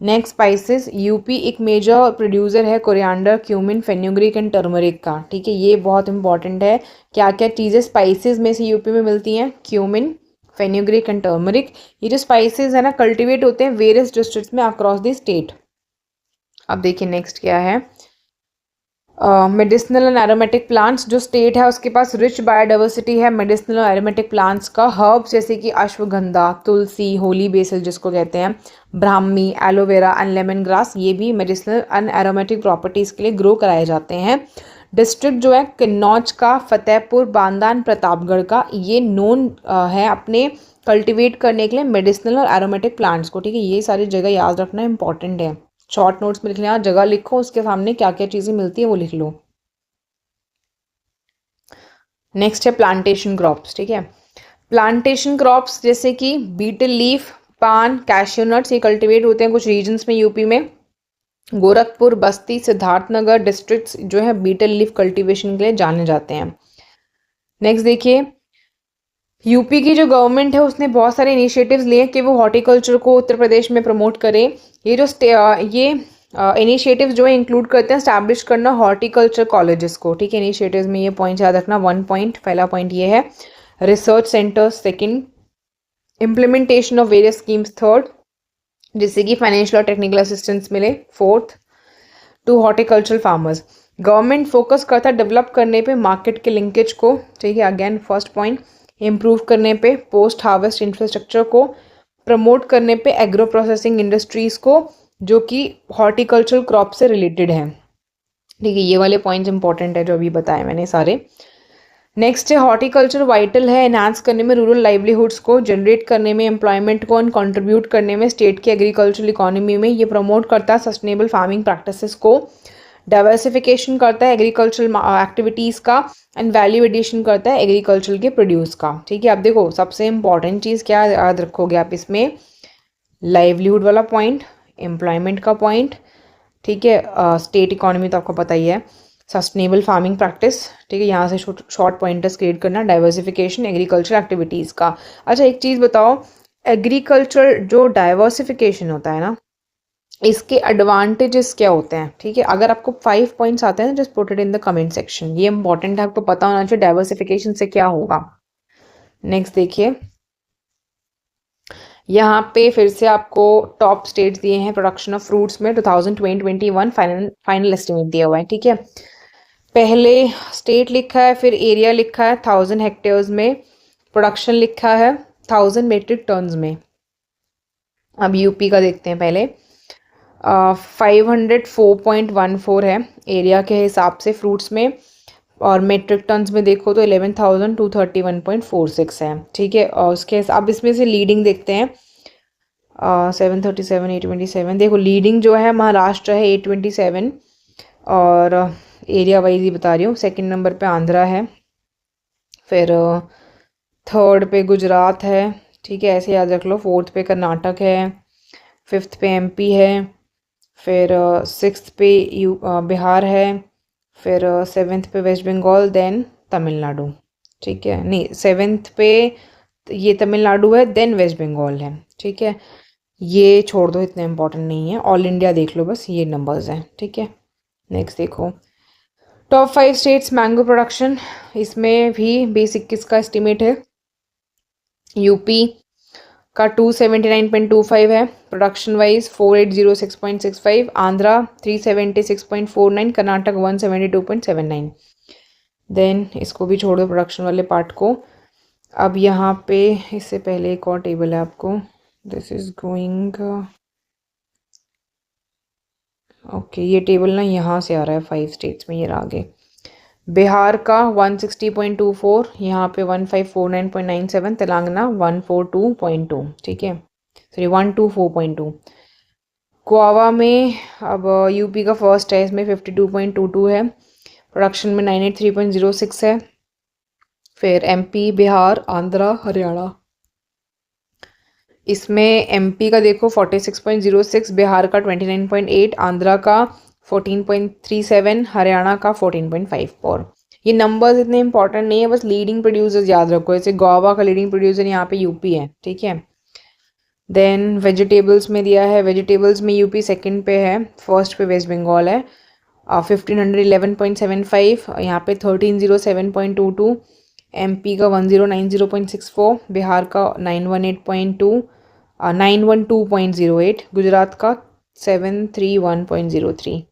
नेक्स्ट स्पाइसेस, यूपी एक मेजर प्रोड्यूसर है coriander, cumin, fenugreek and turmeric का। ठीक है, ये बहुत इंपॉर्टेंट है। क्या क्या चीज़ें स्पाइसेस में से यूपी में मिलती हैं? Cumin, fenugreek and turmeric. ये जो स्पाइसेस है ना कल्टीवेट होते हैं वेरियस डिस्ट्रिक्ट्स में अक्रॉस द स्टेट। अब देखिए नेक्स्ट क्या है, मेडिसिनल एंड एरोमेटिक प्लांट्स। जो स्टेट है उसके पास रिच बायोडाइवर्सिटी है मेडिसिनल और एरोमेटिक प्लांट्स का। हर्ब्स जैसे कि अश्वगंधा, तुलसी, होली बेसिल जिसको कहते हैं, Brahmi, aloe vera and lemon grass, ये भी मेडिसिनल एंड एरोमेटिक प्रॉपर्टीज़ के लिए ग्रो कराए जाते हैं। डिस्ट्रिक्ट जो है कन्नौज का, फतेहपुर, बांदा एंड प्रतापगढ़ का, ये नोन है अपने कल्टिवेट करने के लिए मेडिसिनल और एरोमेटिक प्लांट्स को। ठीक है, ये सारी जगह याद रखना इंपॉर्टेंट है। शॉर्ट नोट्स में लिख लेना, जगह लिखो, उसके सामने क्या क्या चीज़ें मिलती है वो लिख लो। नेक्स्ट है प्लांटेशन क्रॉप्स। ठीक है, प्लांटेशन क्रॉप्स जैसे कि बीटल लीफ, पान, कैश्यू नट्स, ये कल्टीवेट होते हैं कुछ रीजन्स में यूपी में। गोरखपुर, बस्ती, सिद्धार्थनगर डिस्ट्रिक्ट्स जो है बीटल लीफ कल्टीवेशन के लिए जाने जाते हैं। नेक्स्ट देखिए यूपी की जो गवर्नमेंट है उसने बहुत सारे इनिशिएटिव्स लिए कि वो हॉर्टिकल्चर को उत्तर प्रदेश में प्रमोट करे। ये जो इनिशिएटिव्स जो है इंक्लूड करते हैं स्टैब्लिश करना हॉर्टिकल्चर कॉलेजेस को। ठीक है, इनिशिएटिव्स में ये पॉइंट याद रखना। 1 पॉइंट, पहला पॉइंट ये है research centres, second implementation of various schemes, third जिससे कि फाइनेंशियल और टेक्निकल असिस्टेंस मिले, fourth to horticultural farmers. Government focus करता है डेवलप करने पे मार्केट के लिंकेज को। ठीक है, अगेन फर्स्ट पॉइंट इम्प्रूव करने पे पोस्ट हार्वेस्ट इंफ्रास्ट्रक्चर को, प्रमोट करने पे एग्रो प्रोसेसिंग इंडस्ट्रीज़ को जो कि हॉर्टिकल्चरल क्रॉप से रिलेटेड हैं। ठीक है, ये वाले पॉइंट्स इंपॉर्टेंट है जो अभी बताए मैंने सारे। नेक्स्ट है हॉर्टिकल्चर वाइटल है एनहांस करने में रूरल लाइवलीहुड्स को, जनरेट करने में एम्प्लॉयमेंट को, एंड कंट्रीब्यूट करने में स्टेट की एग्रीकल्चरल इकोनॉमी में। ये प्रमोट करता है सस्टेनेबल फार्मिंग प्रैक्टिसेस को, डाइवर्सिफिकेशन करता है एग्रीकल्चरल एक्टिविटीज़ का, एंड वैल्यू एडिशन करता है एग्रीकल्चर के प्रोड्यूस का। ठीक है, अब देखो सबसे इंपॉर्टेंट चीज़ क्या याद रखोगे आप इसमें, लाइवलीहुड वाला पॉइंट, एम्प्लॉयमेंट का पॉइंट, ठीक है, स्टेट इकोनॉमी तो आपको पता ही है, सस्टेनेबल फार्मिंग प्रैक्टिस, ठीक है, यहाँ से शॉर्ट पॉइंटर्स क्रिएट करना, डाइवर्सिफिकेशन एग्रीकल्चर एक्टिविटीज़ का। अच्छा एक चीज़ बताओ, एग्रीकल्चर जो डाइवर्सिफिकेशन होता है ना, इसके एडवांटेजेस क्या होते हैं? ठीक है, अगर आपको 5 पॉइंट्स आते हैं just put it in the comment section, ये इंपॉर्टेंट है, आपको पता होना चाहिए डाइवर्सिफिकेशन से क्या होगा। नेक्स्ट देखिए, यहाँ पे फिर से आपको टॉप स्टेट्स दिए हैं प्रोडक्शन ऑफ फ्रूट्स में 2020-21 फाइनल एस्टिमेट दिया हुआ है। ठीक है, पहले स्टेट लिखा है, फिर एरिया लिखा है 1000 हेक्टेयर्स में, प्रोडक्शन लिखा है 1000 मेट्रिक टन्स में। अब यूपी का देखते हैं पहले, 504.14 है एरिया के हिसाब से फ्रूट्स में, और मेट्रिक टन्स में देखो तो 11,231.46 है। ठीक है, और उसके अब इसमें से लीडिंग देखते हैं, 737, 827, देखो लीडिंग जो है महाराष्ट्र है 827, और एरिया वाइज ही बता रही हूँ। सेकंड नंबर पे आंध्रा है, फिर थर्ड पे गुजरात है, ठीक है ऐसे याद रख लो, फोर्थ पे कर्नाटक है, फिफ्थ पे एमपी है, फिर सिक्स्थ पे बिहार है, फिर सेवेंथ पे वेस्ट बंगाल, देन तमिलनाडु। ठीक है, नहीं सेवेंथ पे ये तमिलनाडु है, देन वेस्ट बंगाल है। ठीक है, ये छोड़ दो, इतने इंपॉर्टेंट नहीं है, ऑल इंडिया देख लो बस, ये नंबर्स हैं। ठीक है, नेक्स्ट देखो, टॉप 5 स्टेट्स मैंगो प्रोडक्शन, इसमें भी बेसिक किसका एस्टिमेट है, यूपी का 279.25 है, production wise 4806.65, Andhra 376.49, Karnataka 172.79। Then इसको भी छोड़ दो प्रोडक्शन वाले पार्ट को। अब यहाँ पे इससे पहले एक और टेबल है आपको, दिस इज गोइंग ओके, ये टेबल ना यहाँ से आ रहा है 5 स्टेट्स में, ये रहा आगे। बिहार का 160.24, यहाँ पे 1549.97, तेलंगाना 142.2, ठीक है सॉरी 124.2। गोवा में अब यूपी का फर्स्ट है, इसमें 52.22 है, प्रोडक्शन में 983.06 है, फिर एमपी, बिहार, आंध्रा, हरियाणा, इसमें एमपी का देखो 46.06, बिहार का 29.8, आंध्रा का 14.37, हरियाणा का 14.54। ये नंबर्स इतने इंपॉर्टेंट नहीं है, बस लीडिंग प्रोड्यूसर्स याद रखो, जैसे गोवा का लीडिंग प्रोड्यूसर यहाँ पे यूपी है। ठीक है, देन वेजिटेबल्स में दिया है, वेजिटेबल्स में यूपी सेकंड पे है, फर्स्ट पे वेस्ट बंगाल है 1511.75, यहाँ पे 1307.22, एमपी का 1090.64, बिहार का 918.2, 912.08, गुजरात का 731.03।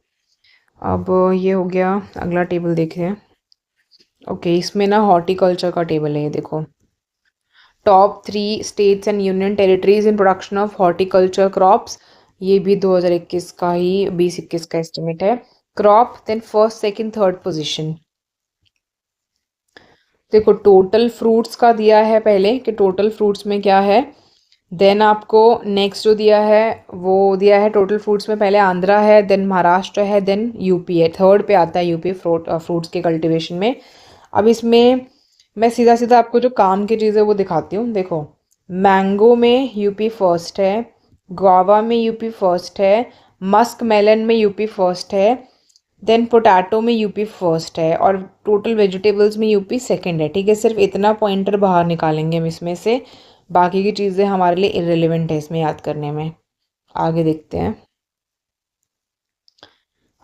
अब ये हो गया, अगला टेबल देख रहे हैं। ओके, इसमें ना हॉर्टिकल्चर का टेबल है, ये देखो, top 3 states and union territories in production of horticulture crops, ये भी 2021 का ही 20-21 का एस्टिमेट है। Crop, then first second third position. देखो टोटल फ्रूट्स का दिया है पहले कि टोटल फ्रूट्स में क्या है, देन आपको नेक्स्ट जो दिया है वो दिया है टोटल फ्रूट्स में, पहले आंध्रा है, देन महाराष्ट्र है, देन यूपी है, थर्ड पे आता है यूपी फ्रूट्स के कल्टीवेशन में। अब इसमें मैं सीधा सीधा आपको जो काम की चीज़ है वो दिखाती हूँ। देखो मैंगो में यूपी फर्स्ट है, गुआवा में यूपी फर्स्ट है, मस्क मेलन में यूपी फर्स्ट है, देन पोटैटो में यूपी फर्स्ट है, और टोटल वेजिटेबल्स में यूपी सेकंड है। ठीक है, सिर्फ इतना पॉइंटर बाहर निकालेंगे हम इसमें से, बाकी की चीज़ें हमारे लिए इररिलेवेंट है इसमें याद करने में। आगे देखते हैं,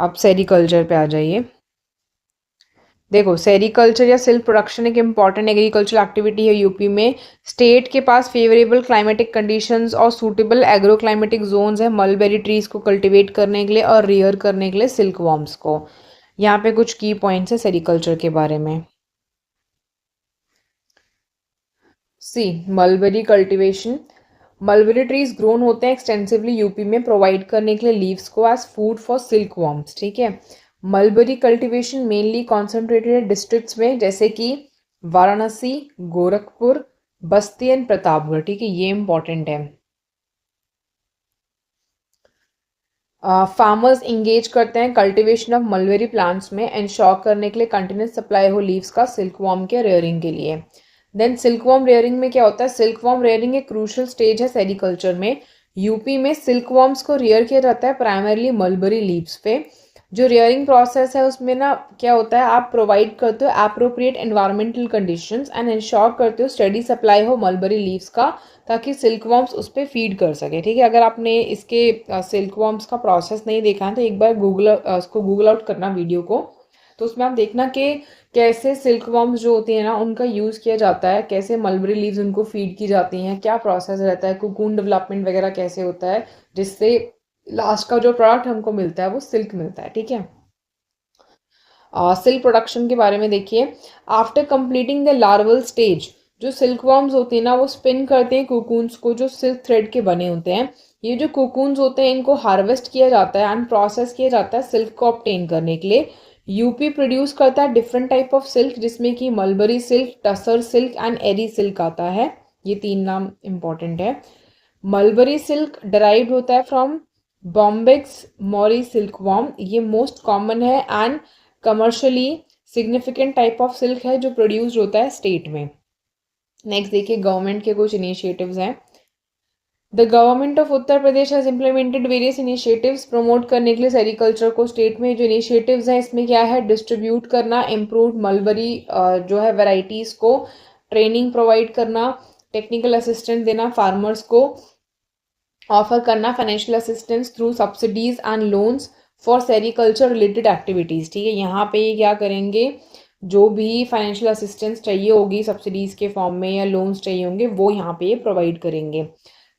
अब सेरिकल्चर पे आ जाइए। देखो सेरिकल्चर या सिल्क प्रोडक्शन एक इम्पॉर्टेंट एग्रीकल्चर एक्टिविटी है यूपी में। स्टेट के पास फेवरेबल क्लाइमेटिक कंडीशंस और सूटेबल एग्रो क्लाइमेटिक जोन्स है मलबेरी ट्रीज को कल्टीवेट करने के लिए और रियर करने के लिए सिल्क वॉर्म्स को। यहाँ पे कुछ की पॉइंट्स है सेरिकल्चर के बारे में। See mulberry cultivation, mulberry trees grown होते हैं एक्सटेंसिवली यूपी में प्रोवाइड करने के लिए लीव्स को as food for silk worms. ठीक है, mulberry cultivation mainly concentrated districts में जैसे कि वाराणसी, गोरखपुर, बस्ती एंड प्रतापगढ़। ठीक है, ये इंपॉर्टेंट है। फार्मर्स इंगेज करते हैं कल्टीवेशन ऑफ मलबेरी प्लांट्स में एंश्योर करने के लिए कंटिन्यूस सप्लाई हो लीव्स का सिल्कवॉर्म के रेयरिंग के लिए। देन सिल्कवॉर्म रेयरिंग में क्या होता है, सिल्कवॉर्म रेयरिंग एक क्रूशियल स्टेज है सेरिकल्चर में। यूपी में सिल्कवॉर्म्स को रेयर किया जाता है प्राइमरली मलबेरी लीव्स पे। जो रेयरिंग प्रोसेस है उसमें ना क्या होता है, आप प्रोवाइड करते हो appropriate environmental conditions and ensure करते हो स्टेडी सप्लाई हो मलबेरी लीव्स का, ताकि सिल्कवॉर्म्स उस पर फीड कर सके। ठीक है, अगर आपने इसके सिल्कवॉर्म्स का प्रोसेस नहीं देखा है तो एक बार उसको गूगल आउट करना वीडियो को, तो उसमें आप देखना कि कैसे सिल्कवॉर्म्स जो होती हैं ना उनका यूज़ किया जाता है, कैसे मलबेरी लीव्स उनको फीड की जाती हैं, क्या प्रोसेस रहता है, कोकून डेवलपमेंट वगैरह कैसे होता है, जिससे लास्ट का जो प्रोडक्ट हमको मिलता है वो सिल्क मिलता है। ठीक है, सिल्क प्रोडक्शन के बारे में देखिए। After completing the larval stage, जो सिल्कवॉर्म्स होते हैं ना वो स्पिन करते हैं कोकून्स को जो सिल्क थ्रेड के बने होते हैं। ये जो कोकून्स होते हैं इनको हार्वेस्ट किया जाता है एंड प्रोसेस किया जाता है सिल्क को ऑब्टेन करने के लिए। यूपी प्रोड्यूस करता है डिफरेंट टाइप ऑफ सिल्क, जिसमें कि mulberry silk, tussar silk and eri silk आता है। ये तीन नाम इंपॉर्टेंट है। मलबरी सिल्क डराइव्ड होता है फ्रॉम बॉम्बेक्स मॉरी सिल्कवॉर्म, ये मोस्ट कॉमन है and commercially significant type of silk है जो प्रोड्यूस होता है स्टेट में। नेक्स्ट देखिए गवर्नमेंट के कुछ इनिशिएटिव्स हैं। The government of Uttar Pradesh has implemented various initiatives, promote करने के लिए सेरिकल्चर को स्टेट में। जो इनिशिएटिव्स हैं इसमें क्या है, डिस्ट्रीब्यूट करना इम्प्रूव मलबरी जो है वेराइटीज़ को, ट्रेनिंग प्रोवाइड करना, टेक्निकल असिस्टेंस देना फार्मर्स को, ऑफर करना financial assistance through subsidies and loans for sericulture related activities. ठीक है, यहाँ पे ये क्या करेंगे, जो भी फाइनेंशियल असिस्टेंस चाहिए होगी सब्सिडीज़ के फॉर्म में या लोन्स चाहिए होंगे वो यहाँ पे प्रोवाइड करेंगे।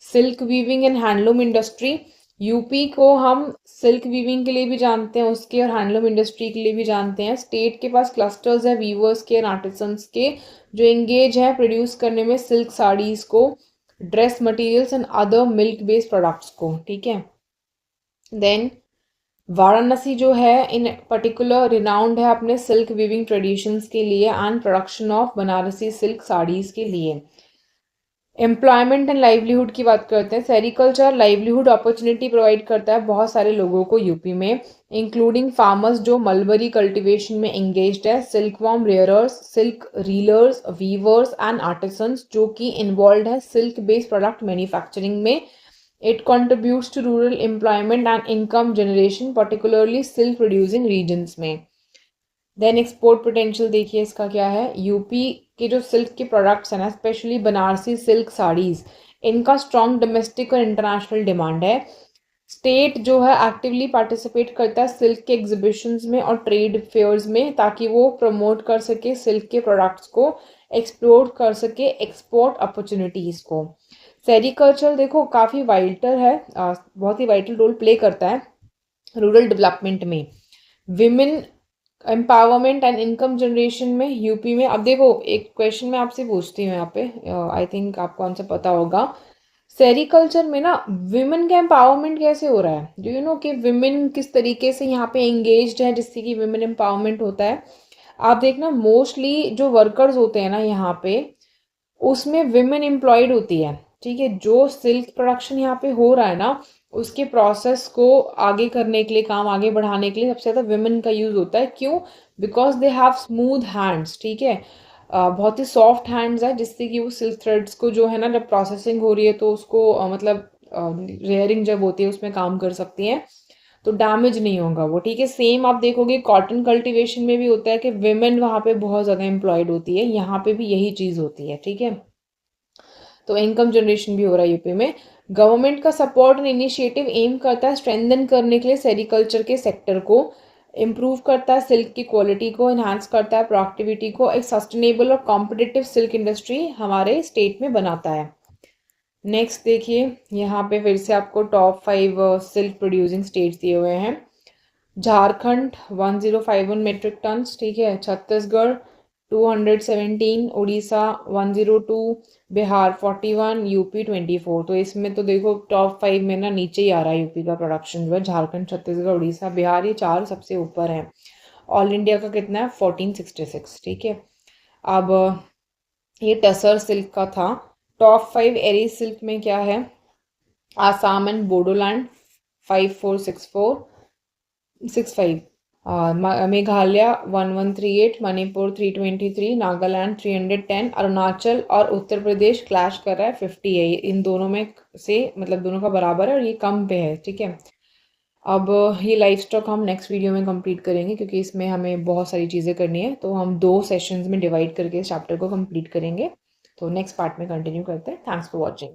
Silk weaving and handloom industry, UP को हम सिल्क वीविंग के लिए भी जानते हैं उसके, और हैंडलूम इंडस्ट्री के लिए भी जानते हैं। स्टेट के पास क्लस्टर्स है वीवर्स के एंड आर्टिसंस के जो एंगेज है प्रोड्यूस करने में सिल्क साड़ीज़ को, dress materials and other milk based products को। ठीक है, देन वाराणसी जो है इन पर्टिकुलर रिनाउंड है अपने सिल्क वीविंग ट्रेडिशंस के लिए and production of Banarasi silk saris के लिए। एम्प्लॉयमेंट एंड लाइवलीहुड की बात करते हैं। सेरिकल्चर लाइवलीहुड अपॉर्चुनिटी प्रोवाइड करता है बहुत सारे लोगों को यूपी में, इंक्लूडिंग फार्मर्स जो मलबरी कल्टीवेशन में एंगेज्ड है, silkworm rearers, silk reelers, weavers and artisans जो कि इन्वॉल्व है सिल्क बेस्ड प्रोडक्ट मैन्युफैक्चरिंग में। It contributes to rural employment and income generation particularly silk producing regions में। देन एक्सपोर्ट पोटेंशियल देखिए इसका क्या है। यूपी के जो सिल्क के प्रोडक्ट्स हैं ना, स्पेशली बनारसी सिल्क साड़ीज़, इनका स्ट्रॉन्ग डोमेस्टिक और इंटरनेशनल डिमांड है। स्टेट जो है एक्टिवली पार्टिसिपेट करता है सिल्क के एग्जीबिशंस में और ट्रेड फेयर्स में, ताकि वो प्रमोट कर सके सिल्क के प्रोडक्ट्स को, एक्सप्लोर कर सके एक्सपोर्ट अपॉर्चुनिटीज़ को। सेरिकल्चर देखो काफ़ी वाइटल है, बहुत ही वाइटल रोल प्ले करता है रूरल डेवलपमेंट में, women empowerment and income generation में यूपी में। अब देखो एक क्वेश्चन मैं आपसे पूछती हूँ यहाँ पे, आई थिंक आपको आंसर पता होगा। सेरिकल्चर में ना विमेन का एम्पावरमेंट कैसे हो रहा है, डू यू नो कि विमेन किस तरीके से यहाँ पे एंगेज्ड है जिससे कि विमेन एम्पावरमेंट होता है। आप देखना मोस्टली जो वर्कर्स होते हैं ना यहाँ पे, उसमें विमेन एम्प्लॉयड होती है। ठीक है, जो सिल्क प्रोडक्शन यहाँ पे हो रहा है ना उसके प्रोसेस को आगे करने के लिए, काम आगे बढ़ाने के लिए सबसे ज़्यादा विमेन का यूज़ होता है। क्यों? Because they have smooth hands. ठीक है, बहुत ही सॉफ्ट हैंड्स है जिससे कि वो सिल्क थ्रेड्स को जो है ना जब प्रोसेसिंग हो रही है तो उसको मतलब रेयरिंग जब होती है उसमें काम कर सकती हैं, तो डैमेज नहीं होगा वो। ठीक है, सेम आप देखोगे कॉटन कल्टीवेशन में भी होता है कि विमेन वहाँ पे बहुत ज़्यादा एम्प्लॉयड होती है, यहाँ पे भी यही चीज़ होती है। ठीक है, तो इनकम जनरेशन भी हो रहा है यूपी में। गवर्नमेंट का सपोर्ट एंड इनिशिएटिव एम करता है स्ट्रेंथन करने के लिए सेरिकल्चर के सेक्टर को, इम्प्रूव करता है सिल्क की क्वालिटी को, इन्हांस करता है प्रोडक्टिविटी को, एक सस्टेनेबल और कॉम्पिटिटिव सिल्क इंडस्ट्री हमारे स्टेट में बनाता है। नेक्स्ट देखिए यहाँ पे फिर से आपको टॉप 5 सिल्क प्रोड्यूसिंग स्टेट्स दिए हुए हैं। झारखंड 1051 मेट्रिक टन्स, ठीक है, छत्तीसगढ़ 217, उड़ीसा 102, बिहार 41, यूपी 24। तो इसमें तो देखो टॉप 5 में ना नीचे ही आ रहा है यूपी का प्रोडक्शन जो है, झारखंड, छत्तीसगढ़, उड़ीसा, बिहार, ये चार सबसे ऊपर हैं। ऑल इंडिया का कितना है 1466। ठीक है, अब ये टसर सिल्क का था। टॉप 5 एरी सिल्क में क्या है, आसाम एंड बोडोलैंड 546465, मेघालय 1138, मणिपुर 323, नागालैंड 310, अरुणाचल और उत्तर प्रदेश क्लैश कर रहा है 50 है। इन दोनों में से मतलब दोनों का बराबर है और ये कम पे है, ठीक है। अब ये लाइफ स्टॉक हम नेक्स्ट वीडियो में कंप्लीट करेंगे क्योंकि इसमें हमें बहुत सारी चीज़ें करनी है, तो हम 2 सेशंस में डिवाइड करके इस चैप्टर को कंप्लीट करेंगे। तो नेक्स्ट पार्ट में कंटिन्यू करते हैं। Thanks for watching.